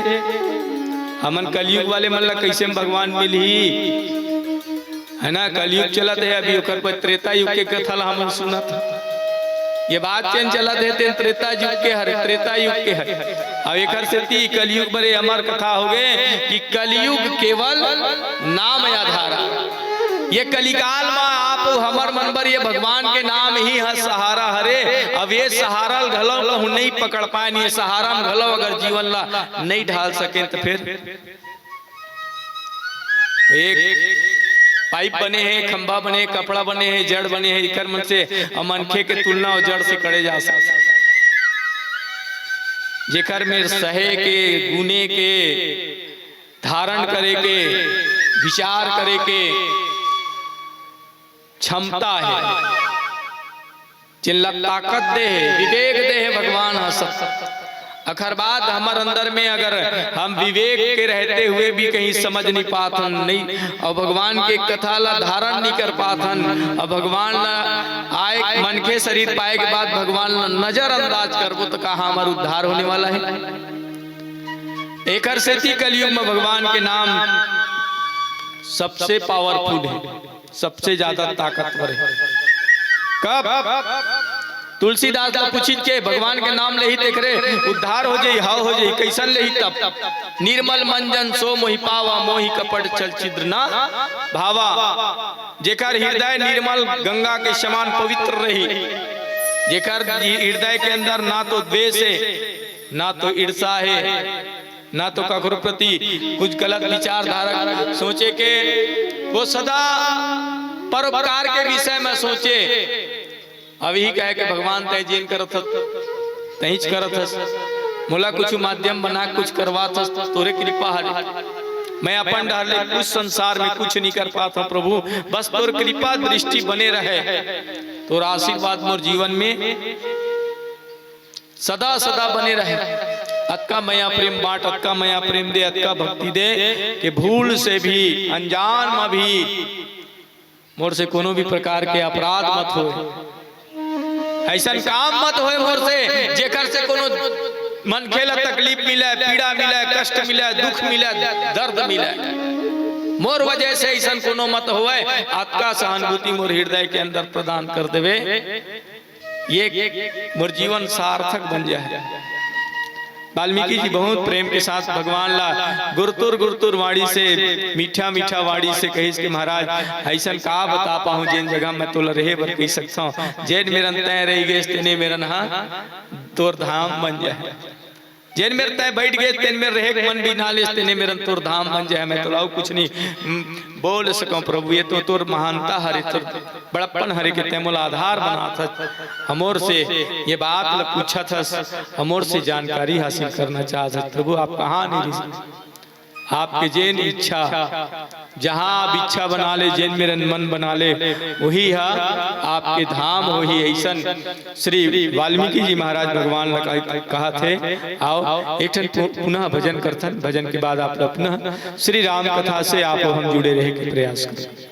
हमन कलयुग वाले मन ला कैसे भगवान मिली है ना। कलयुग चलत है अभी ओकर पर त्रेता युग के कथा ला हमन सुना था ये बात चैन चलत है त्रेता युग के हरे त्रेता युग के हरे अब एक से ती कलयुग बड़े अमर कथा हो गए कि कलयुग केवल नाम आधारा ये कलिकाल में आप हमर मनबर ये भगवान के नाम ही है सहारा हरे। अब ये सहारा घलो लहु नहीं पकड़ पाए ये सहारा में घलो अगर जीवन ला नहीं ढाल सके तो फिर एक पाइप बने हैं खंभा बने कपड़ा बने हैं जड़ बने हैं इकर मन से मनखे के तुलना और जड़ से करे जा सकता जेकर में सहे के गुने के धारण करे के विचार करे के क्षमता है, चिल्ला ताकत दे है, विवेक दे है भगवान। अखर बात हमार अंदर में अगर हम विवेक के रहते हुए भी कहीं समझ नहीं पाथन नहीं, और भगवान के कथा ला धारण नहीं कर पाथन, और भगवान ला आए मन के शरीर पाए के बाद भगवान ला नजरअंदाज करबो तो कहा हमार उद्धार होने वाला है। एकर सेती कलयुग में भगवान के नाम सबसे पावरफुल है, सबसे ज्यादा ताकतवर है। कब तुलसीदास को पूछी के भगवान के नाम ले ही देख रहे उद्धार हो जाई, हाव हो जाई, कैसन ले ही तब निर्मल मंजन सो मोहि पावा, मोहि कपट चल छिद्र ना भावा। जेकर हृदय निर्मल गंगा के समान पवित्र रही, जेकर हृदय के अंदर ना तो द्वेष है, ना तो ईर्षा है, ना तो कखरो प्रति कुछ गलत विचारधारा सोचे के, वो सदा परोपकार के विषय में सोचे। अब यही कहे कि भगवान तय जेन करत तहीच करत मोला कुछ माध्यम बना कुछ करवात तोरे कृपा हरे, मैं अपन डाले कुछ संसार में कुछ नहीं कर पाता प्रभु, बस तोर कृपा दृष्टि बने रहे, तोर आशीर्वाद मोर जीवन में सदा सदा बने रहे। अक्का मया प्रेम बांट, अक्का मया प्रेम दे, अक्का भक्ति दे, कि भूल से भी अनजान में भी मोर से कोनो भी प्रकार के अपराध मत हो, ऐसा काम मत होए मोर से जेकर से कोनो मन खेला तकलीफ मिले, पीड़ा मिले, कष्ट मिले, दुख मिले, दर्द मिले, मोर वजह से ऐसा कोनो मत होए। आपका सहानुभूति मोर हृदय के अंदर प्रदान कर देवे, ये मोर जीवन सार्थक बन जाए। वाल्मीकि जी बहुत प्रेम के साथ भगवान ला गुरतुर गुरतुर वाणी से, मीठा मीठा वाणी से कहिस कि महाराज ऐसा का बता पाऊं जेन जगह मैं तोला रहे बर कह सकता हूं, जेन मेरन तय रह गए तेने मेरन हा तोर धाम बन जाए, जेन मेरे तय बैठ गए तेन में रहे मन भी ना ले तेने मेरन तोर धाम बन जाए। मैं तो कुछ नहीं बोल सकूं प्रभु, ये तो तोर महानता हरे, तोर बड़प्पन हरे के तैमूल आधार बना था, हमोर से ये बात ल पूछा था, हमोर से जानकारी हासिल करना चाहता प्रभु। आप कहाँ नहीं, आपके जेन इच्छा जहां आप इच्छा बना ले, जेन मेरा मन बना ले वही है आपके धाम, वही ऐसा श्री वाल्मीकि जी महाराज भगवान कहा थे। आओ एक पुनः भजन करथन, भजन के बाद आप पुनः श्री राम कथा से आप हम जुड़े रहे के प्रयास करें।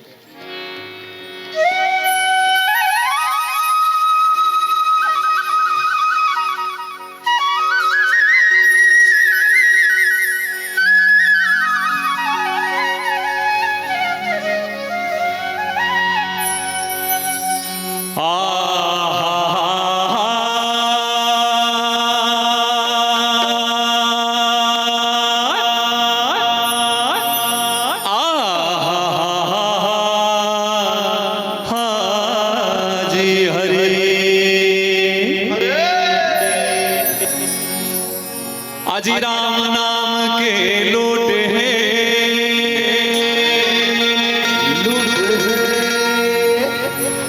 अजी राम नाम के लोट है,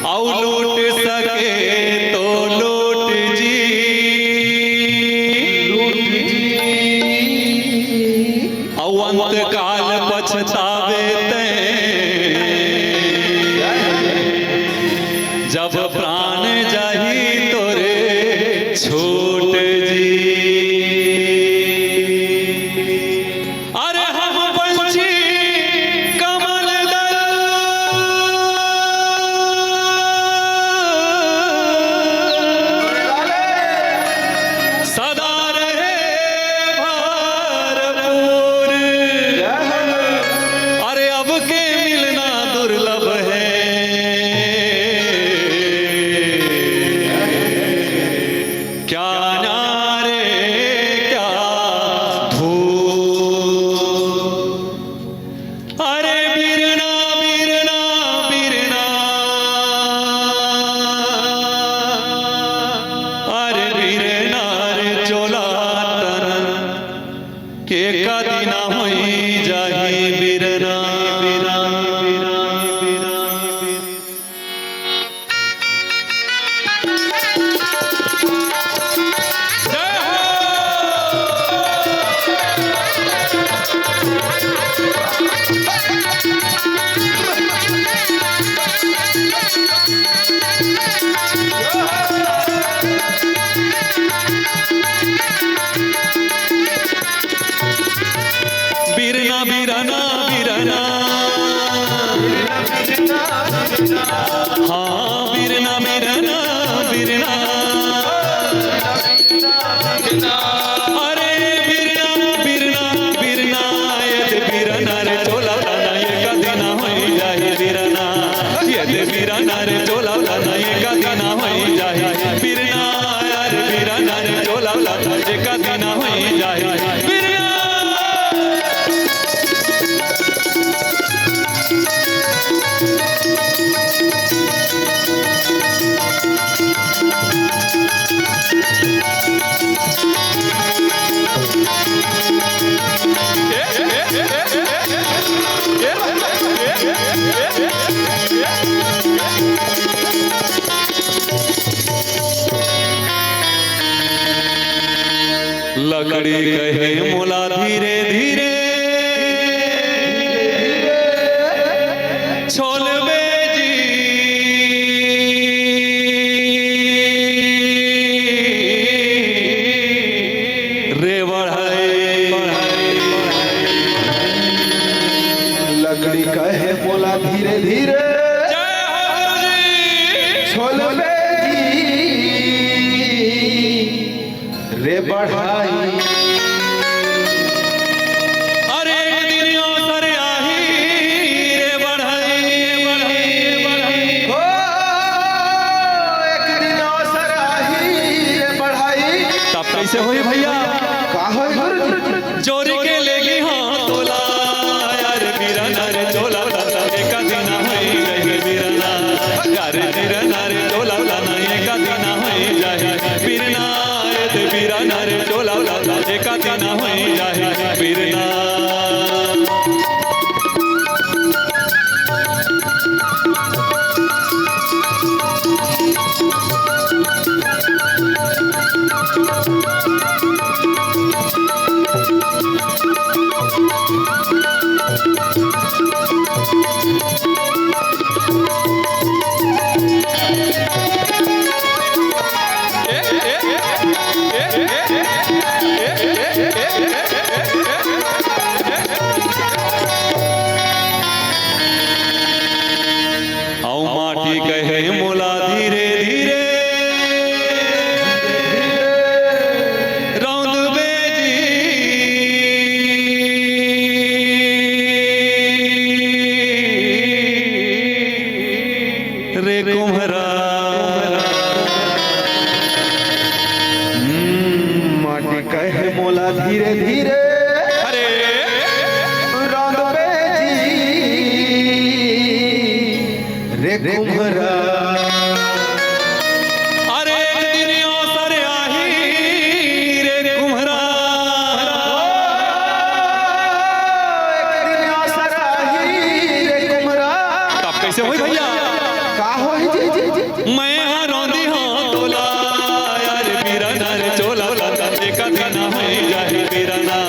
औ लूट सके तो लूट जी, औ अंत काल पछतावे ते, जब प्राण जाही तोरे छोट जी।
जय हो।
बिरना बिरना हाँ बिरना बिरना बिरना अरे बिरना बिरना बिरना यद बिरना रे चोला लाना ये कदिना होई जाए बिरना यद बिरना रे चोला लाना ये कदिना होई जाए बिरना यार बिरना रे चोला लाना ये कदिना होई जाए बिरना लकड़ी कहे मोला धीरे धीरे छोल बेजी रे बढ़ाए
लकड़ी कहे बोला धीरे धीरे छोल रे बढ़ाई
अरे दिनियों सर आही रे बढ़ाई
हो एक दिन अवसर आही रे बढ़ाई
तब कैसे होई भैया
का होई गुरुजी
चोरी के लेगी हाँ तोला यार बिरना रे चोला लाना एक दिना होई जाए बिरना यार बिरना रे चोला लाना एक दिना होई जाए बिरना बिरना रे चोला लाना एक दिना होई जाए बिरना आओ माटी कहे मोला धीरे धीरे रौंद बेजी रे कुम्हरा
माटी कहे मोला धीरे धीरे
अरे
रौंद बेजी रे कुम्हरा
अरे दिनियों सर आही रे कुम्हरा
एक दिन अवसर आही रे कुम्हरा
तब कैसे होई भैया
का होई जी जी जी
मैं हाँ रौंदी हाँ तोला यार बिरना रे चोला लाना एक दिना होई जाए बिरना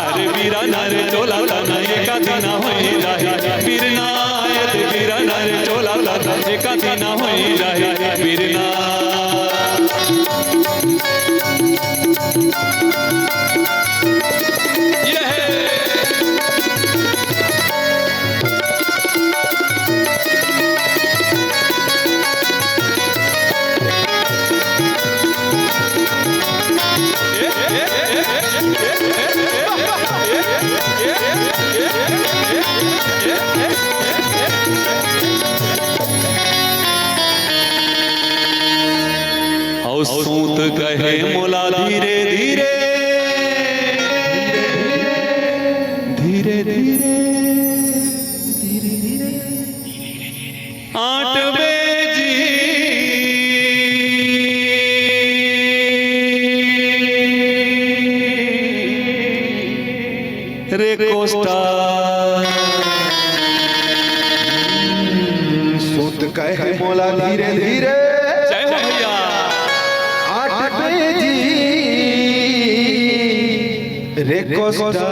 अरे बिरना रे चोला लाना एक दिना होई जाए बिरना यद बिरना रे चोला लाना एक दिना होई जाए बिरना और सूत कहे मोला धीरे धीरे धीरे धीरे आठ बेजी रे कोस्टा
सूत कहे मोला धीरे धीरे
जय हो भैया
आठ बेजी रे कोस्टा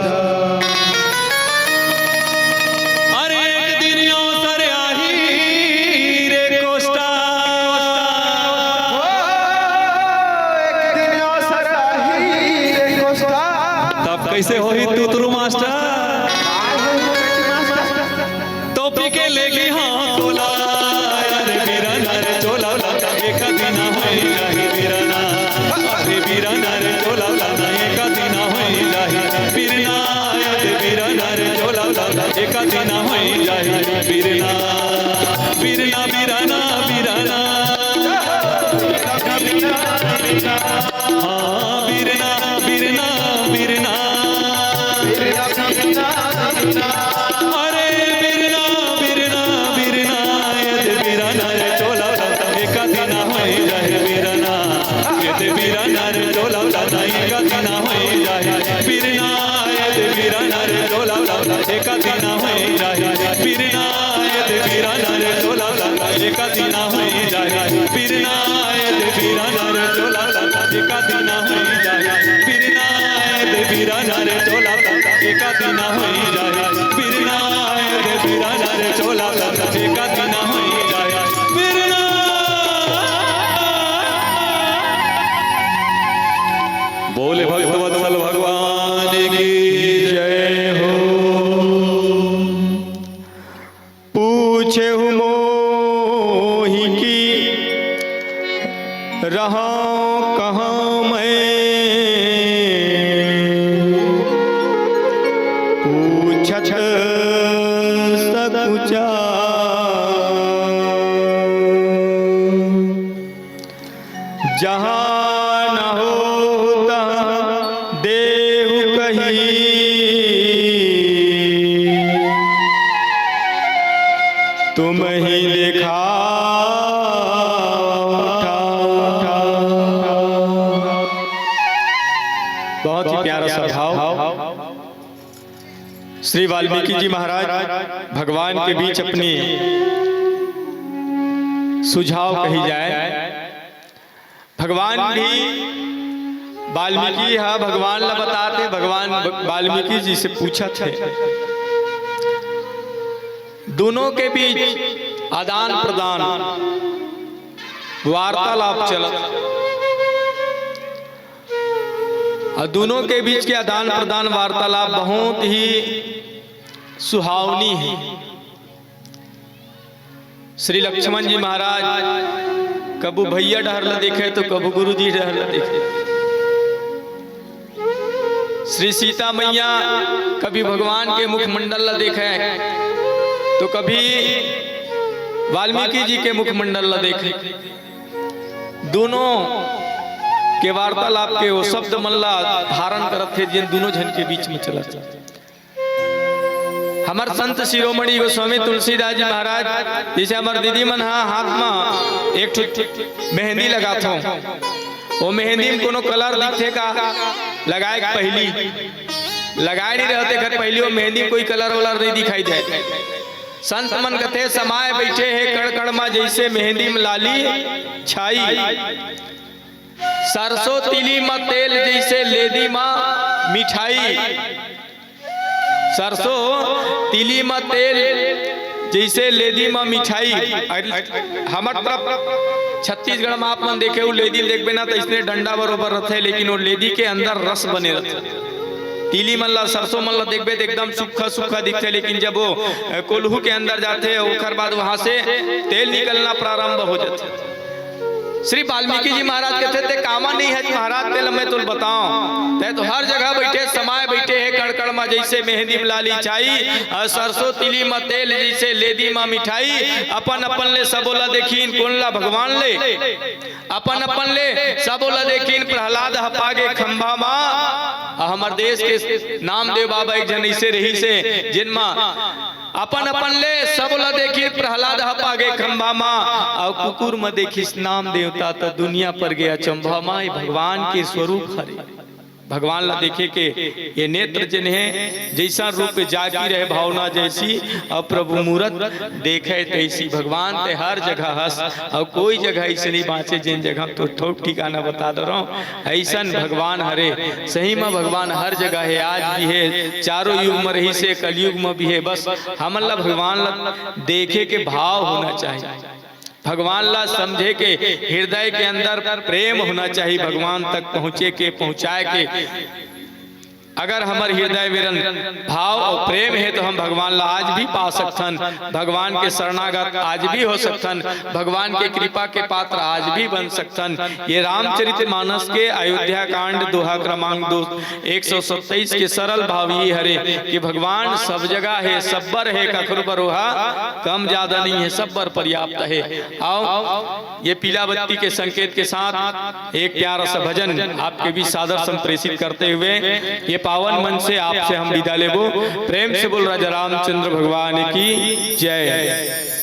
अरे एक दिनियों सर आही रे कोस्टा
एक दिन अवसर आही रे कोस्टा
तब कैसे होई तुतरू मास्टर दिन होई जाए बिरना बिरना बिराना बिराना हाँ बिरना बिरना बिरना अरे बिरना बिरना बिरना यद बिरना रे चोला एक दिन होई जाए बिरना यद बिरना रे चोला एक दिन होई जाए बिरना यद बिरना रे चोला एक दिन होई जाए बिरना यद बिरना रे चोला एक दिन होई जाए बिरना यद बिरना रे चोला एक दिन होई जाए बिरना यद बिरना रे चोला एक दिन होई जाए बिरना यद बिरना रे चोला एक दिन होई जाए बिरना। बोले भक्तवत्सल भगवान की
जय हो। पूछे हूँ मोहि की रहा कहाँ मैं, पूछत सकुचा जहाँ न होता देहु कहीं, तुम ही देखा बहुत ही प्यारा सा भाव श्री वाल्मीकि जी महाराज भगवान के बीच अपनी सुझाव कही जाए। भगवान भी वाल्मीकि हाँ भगवान ला बताते, भगवान वाल्मीकि जी से पूछा थे। दोनों के बीच आदान प्रदान वार्तालाप चला और दोनों के बीच के आदान प्रदान वार्तालाप बहुत ही सुहावनी है। श्री लक्ष्मण जी महाराज कबू भैया डहरला देखे तो कबू गुरु जी डहरला देखे। श्री सीता मैया कभी भगवान के मुखमंडल ला देखे तो कभी वाल्मीकि जी के मुखमंडल ला देखे। दोनों के वार्तालाप के वो शब्द मल्ला धारण करत थे जिन दोनों जन के बीच में चला। हमार संत शिरोमणि गोस्वामी तुलसीदास जी महाराज जैसे हमार दीदी मन हाथ में एक मेहंदी लगा था, वो मेहंदी में कोनो कलर दिखे का लगाए पहली लगाए नहीं रहते घर पहली वो मेहंदी में कोई कलर वलर नहीं दिखाई दे। संत मन कथे समाये बैठे है कड़ में जैसे मेहंदी में लाली छाई, सरसों तिली में तेल जैसे लेदी में मिठाई, सरसों तिली में तेल जैसे लेदी में मिठाई। हमार तरफ छत्तीसगढ़ में आप मन देखे वो लेदी देखबे ना तो इसने डंडा बरोबर रहते, लेकिन वो लेदी के अंदर रस बने रहते। तिली मल्ला सरसों मल्ला देखबे तो एकदम सूखा सूखा दिखते, लेकिन जब वो कोल्हू के अंदर जाते ओखर बाद वहां से तेल निकलना प्रारंभ हो जाते। श्री वाल्मीकि जी महाराज कहते थे कामा नहीं है महाराज तेल मैं तुल बताऊं ते तो हर जगह बैठे समाये बैठे है कड़कड़ में जैसे मेहंदी में लाली छाई, सरसों तिली में तेल जैसे लेदी में मिठाई। अपन अपन ले सबोला देखीन कौन ला भगवान ले, अपन अपन ले सबोला देखीन प्रहलाद हपागे खंभा माँ। हमार देश के नामदेव बाबा एक जन ऐसे रही से जिनमा अपन अपन ले सबोला देखी प्रहलाद हपागे खंभा माँ और कुकुर में देखिस नाम देवता तो दुनिया पर गया चंभा माँ। भगवान के स्वरूप हरे भगवान ला देखे के ये नेत्र जिन है जैसा रूप जागी रहे भावना जैसी और प्रभु मूरत देखे तैसी। भगवान ते हर जगह हंस और कोई जगह ऐसे नहीं बाँचे जिन जगह तो ठोक ठिकाना बता दो रहा हूँ ऐसा भगवान हरे। सही में भगवान हर जगह है, आज भी है, चारों युग में रही से कलयुग में भी है। बस हमन ला भगवान ला देखे के भाव होना चाहिए, भगवान ला समझे के हृदय के अंदर प्रेम होना चाहिए, भगवान तक पहुँचे के पहुँचाए के अगर हमार हृदय विरन भाव और प्रेम है तो हम भगवान ला आज भी पा सकथन, भगवान के शरणागत आज भी हो सकथन, भगवान के कृपा के पात्र आज भी बन सकथन। ये रामचरितमानस के अयोध्या कांड दोहा क्रमांक 127 के सरल भाव ये हरे कि भगवान सब जगह है, सबबर है, कखरू बरोहा कम ज्यादा नहीं है, सबबर पर्याप्त है। आओ ये पीला बत्ती के संकेत के साथ एक प्यारा सा भजन आपके भी सादर संप्रेषित करते हुए ये पावन मन से आपसे हम विदा लेबो। प्रेम से बोल राजा रामचंद्र भगवान की जय।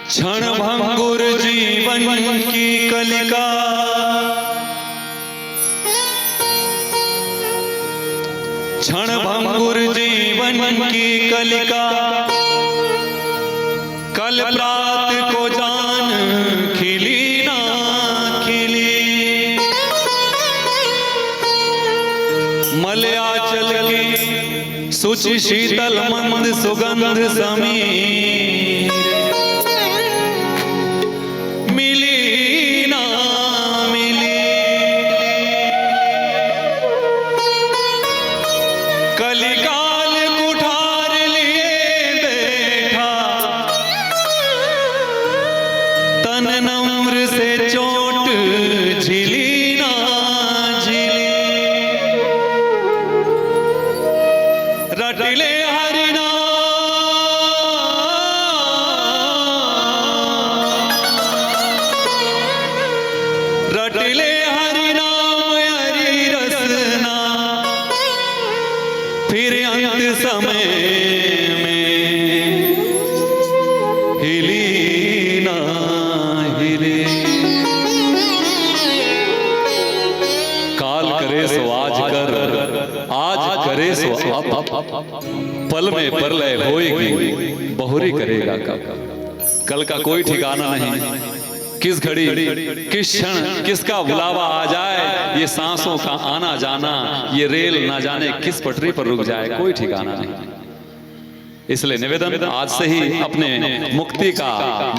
क्षण भंगुर जीवन की कलिका, क्षण भंगुर जीवन की कलिका, कल प्रात को जान खिली ना खिली। मलयाचल की सुचि शीतल मंद सुगंध समीर, कलिकाल कुठार लिए बैठा, तन नम्र से चोट झिली ना झिली। रटिले हरिना रटिले फिर अंत समय में हिली ना हिले। काल करे सो आज कर, आज करे सो अब, पल में प्रलय होएगी बहुरी करेगा कल का कोई ठिकाना नहीं। किस घड़ी किस क्षण किसका बुलावा आ जाए, ये सांसों का आना जाना, ये रेल ना जाने किस पटरी पर रुक जाए, कोई ठिकाना नहीं। इसलिए निवेदन आज से ही अपने मुक्ति का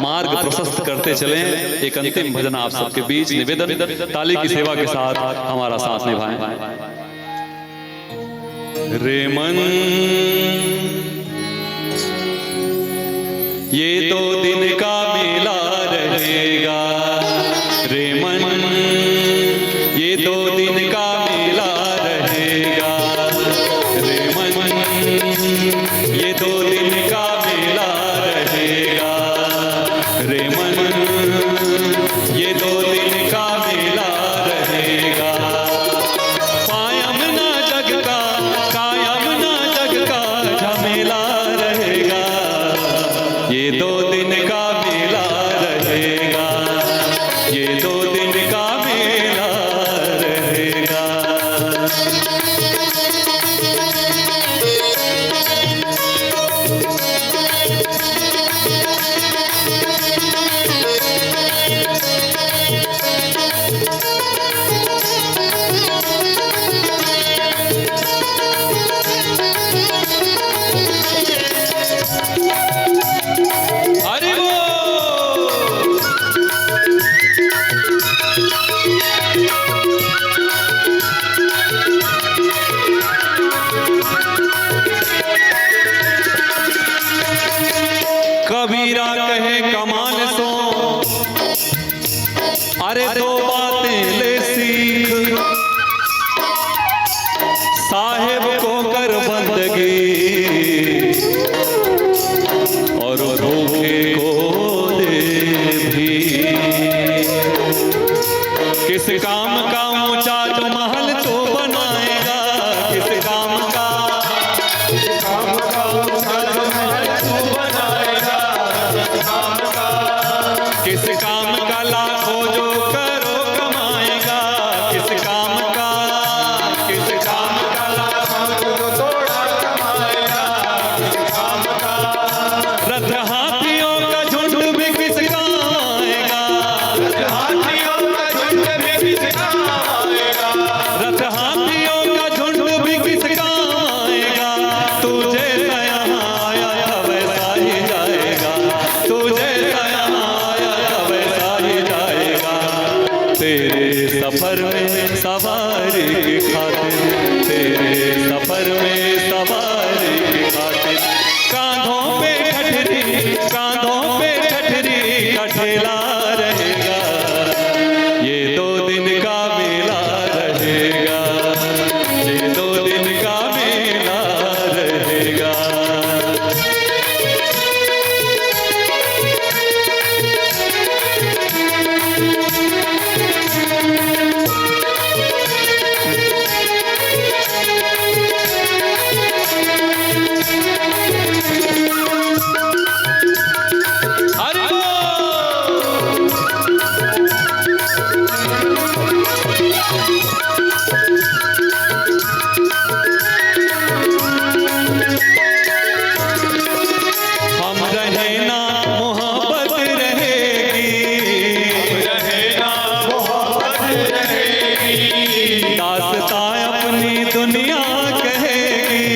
मार्ग प्रशस्त करते चलें। एक अंतिम भजन आप सबके बीच निवेदन, ताली की सेवा के साथ हमारा साथ निभाएं। रे मन ये तो दिन का मेला रहेगा, रे मन ये दो दिन का मेला रहेगा, रे मन ये दो दिन का मेला रहेगा, रे मन ये दो दिन का मेला रहेगा। कायम ना जग का, कायम ना जग का झमेला रहेगा, ये दो दिन का मेला रहेगा, ये दो दिन का मेला रहेगा। हरि बोल। कबीरा कहे कमाल सो, अरे दो बातें ले सीख, साहेब को कर बंदगी और भूखे को दे भी। किस काम का ऊंचा तो महल तो बनाएगा, किस काम का किस काम का लाखों जो करो रथ हाथियों का झुंड भी किस काम आएगा,
हाथियों का झुंड भी किस काम आएगा,
रथ हाथियों का झुंड भी किस काम आएगा। तू जैसा यहाँ आया था वैसा ही जाएगा, तू जैसा यहाँ आया था वैसा ही जाएगा। तेरे सफर में सवारी की खातिर, तेरे सफर में सवारी की खातिर, कांधों पे ठठरी का ठेला रहेगा। ये 2 दिन का मेला रहेगा, ये 2 दिन का मेला रहेगा। अरे हम रहे ना मोहब्बत रहेगी,
रहना मोहब्बत रहेगी,
दास्तां अपनी दुनिया कहेगी,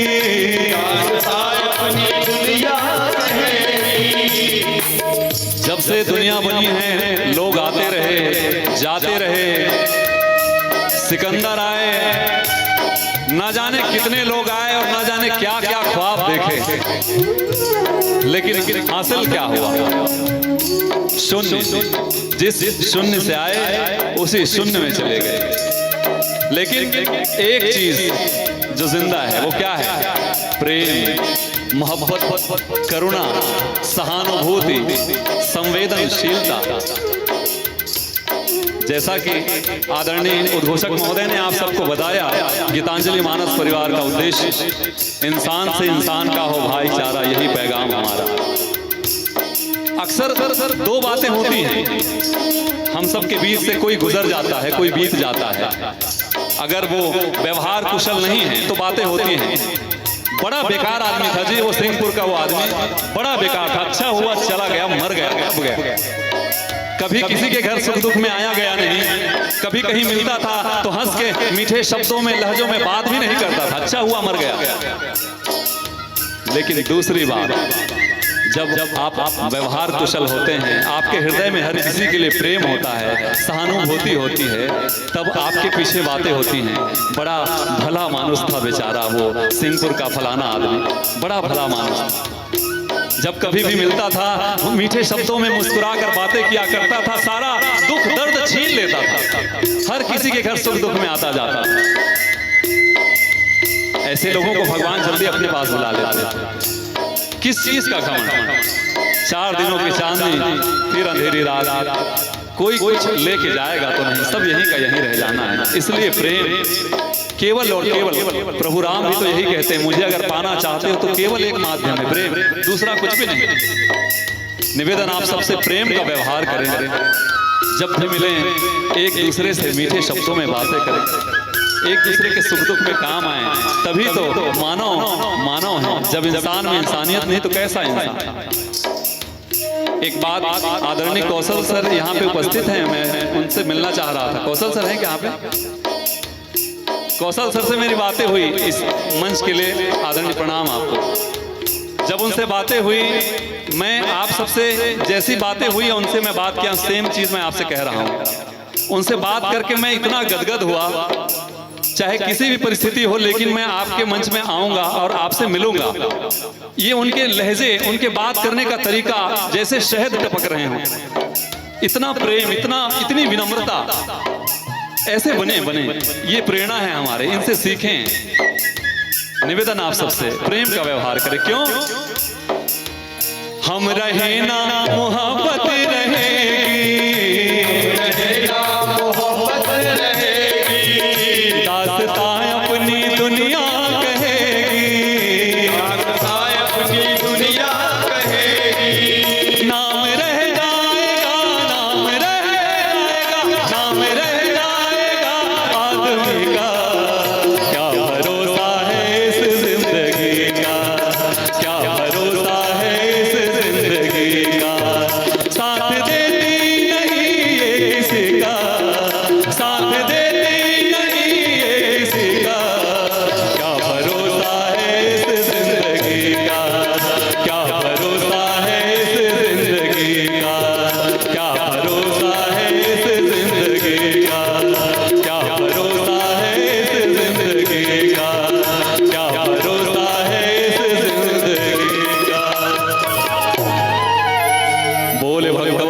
दास्तां अपनी दुनिया रहेगी।
जब से दुनिया बनी है लोग आते रहे जाते रहे, सिकंदर आए, ना जाने कितने लोग आए और ना जाने क्या क्या ख्वाब देखे, लेकिन हासिल क्या हुआ? शून्य। जिस शून्य से आए उसी शून्य में चले गए। लेकिन एक चीज जो जिंदा है वो क्या है? प्रेम, मोहब्बत, करुणा, सहानुभूति, संवेदनशीलता। जैसा कि आदरणीय उद्घोषक महोदय ने आप सबको बताया, गीतांजलि मानस परिवार का उद्देश्य इंसान से इंसान का हो भाईचारा, यही पैगाम हमारा। अक्सर 2 बातें होती हैं हम सबके बीच से, कोई गुजर जाता है, कोई बीत जाता है। अगर वो व्यवहार कुशल नहीं है तो बातें होती हैं, बड़ा बेकार आदमी था जी वो सिंहपुर का वो आदमी, बड़ा बेकार था, अच्छा हुआ चला गया, मर गया, कब गया। कभी किसी के घर सुख दुख में आया गया नहीं, कभी कहीं मिलता था तो हंस के मीठे शब्दों में लहजों में बात भी नहीं करता था, अच्छा हुआ मर गया। लेकिन दूसरी बात, जब आप व्यवहार कुशल होते हैं, आपके हृदय में हर किसी के लिए प्रेम होता है, सहानुभूति होती है, तब आपके पीछे बातें होती हैं। बड़ा भला मानुस था बेचारा वो सिंहपुर का फलाना आदमी, बड़ा भला मानुस। जब कभी भी मिलता था वो मीठे शब्दों में मुस्कुरा कर बातें किया करता था, सारा दुख दर्द छीन लेता था, हर किसी के घर सुख दुख में आता जाता था। ऐसे लोगों को भगवान जल्दी अपने पास बुला लेते थे। किस चीज का घमंड? 4 दिनों की चांदनी फिर अंधेरी रात, कोई कुछ लेके जाएगा तो नहीं, सब यहीं का यहीं रह जाना है। इसलिए प्रेम केवल और केवल, प्रभु राम भी तो यही कहते हैं, मुझे अगर पाना चाहते हो तो केवल एक माध्यम है प्रेम, दूसरा कुछ भी नहीं। निवेदन आप सबसे प्रेम का व्यवहार करें, जब भी मिलें एक दूसरे से मीठे शब्दों में बातें करें, एक दूसरे के सुख दुख में काम आए, तभी तो मानव है। जब इंसान में इंसानियत नहीं तो कैसा इंसान? एक बात, आदरणीय कौशल सर यहाँ पे उपस्थित हैं, मैं उनसे मिलना चाह रहा था। कौशल सर हैं क्या यहाँ पे? कौशल सर से मेरी बातें हुई इस मंच के लिए, आदरणीय प्रणाम आपको। जब उनसे बातें हुई, मैं आप सबसे जैसी बातें हुई उनसे मैं बात किया, सेम चीज मैं आपसे कह रहा हूँ। उनसे बात करके मैं इतना गदगद हुआ, चाहे किसी भी परिस्थिति हो, लेकिन मैं आपके मंच में आऊंगा और आपसे मिलूंगा। ये उनके लहजे, उनके बात करने का तरीका जैसे शहद टपक रहे हों, इतना प्रेम, इतनी विनम्रता, ऐसे बने। ये प्रेरणा है हमारे, इनसे सीखें। निवेदन आप सबसे, प्रेम का व्यवहार करें। क्यों? हम रहे ना मोहब्बत रहेगी, दास्तां अपनी दुनिया कहेगी, नाम रह जाएगा, आदमी का क्या भरोसा है इस जिंदगी का, क्या भरोसा है इस बोले भगवान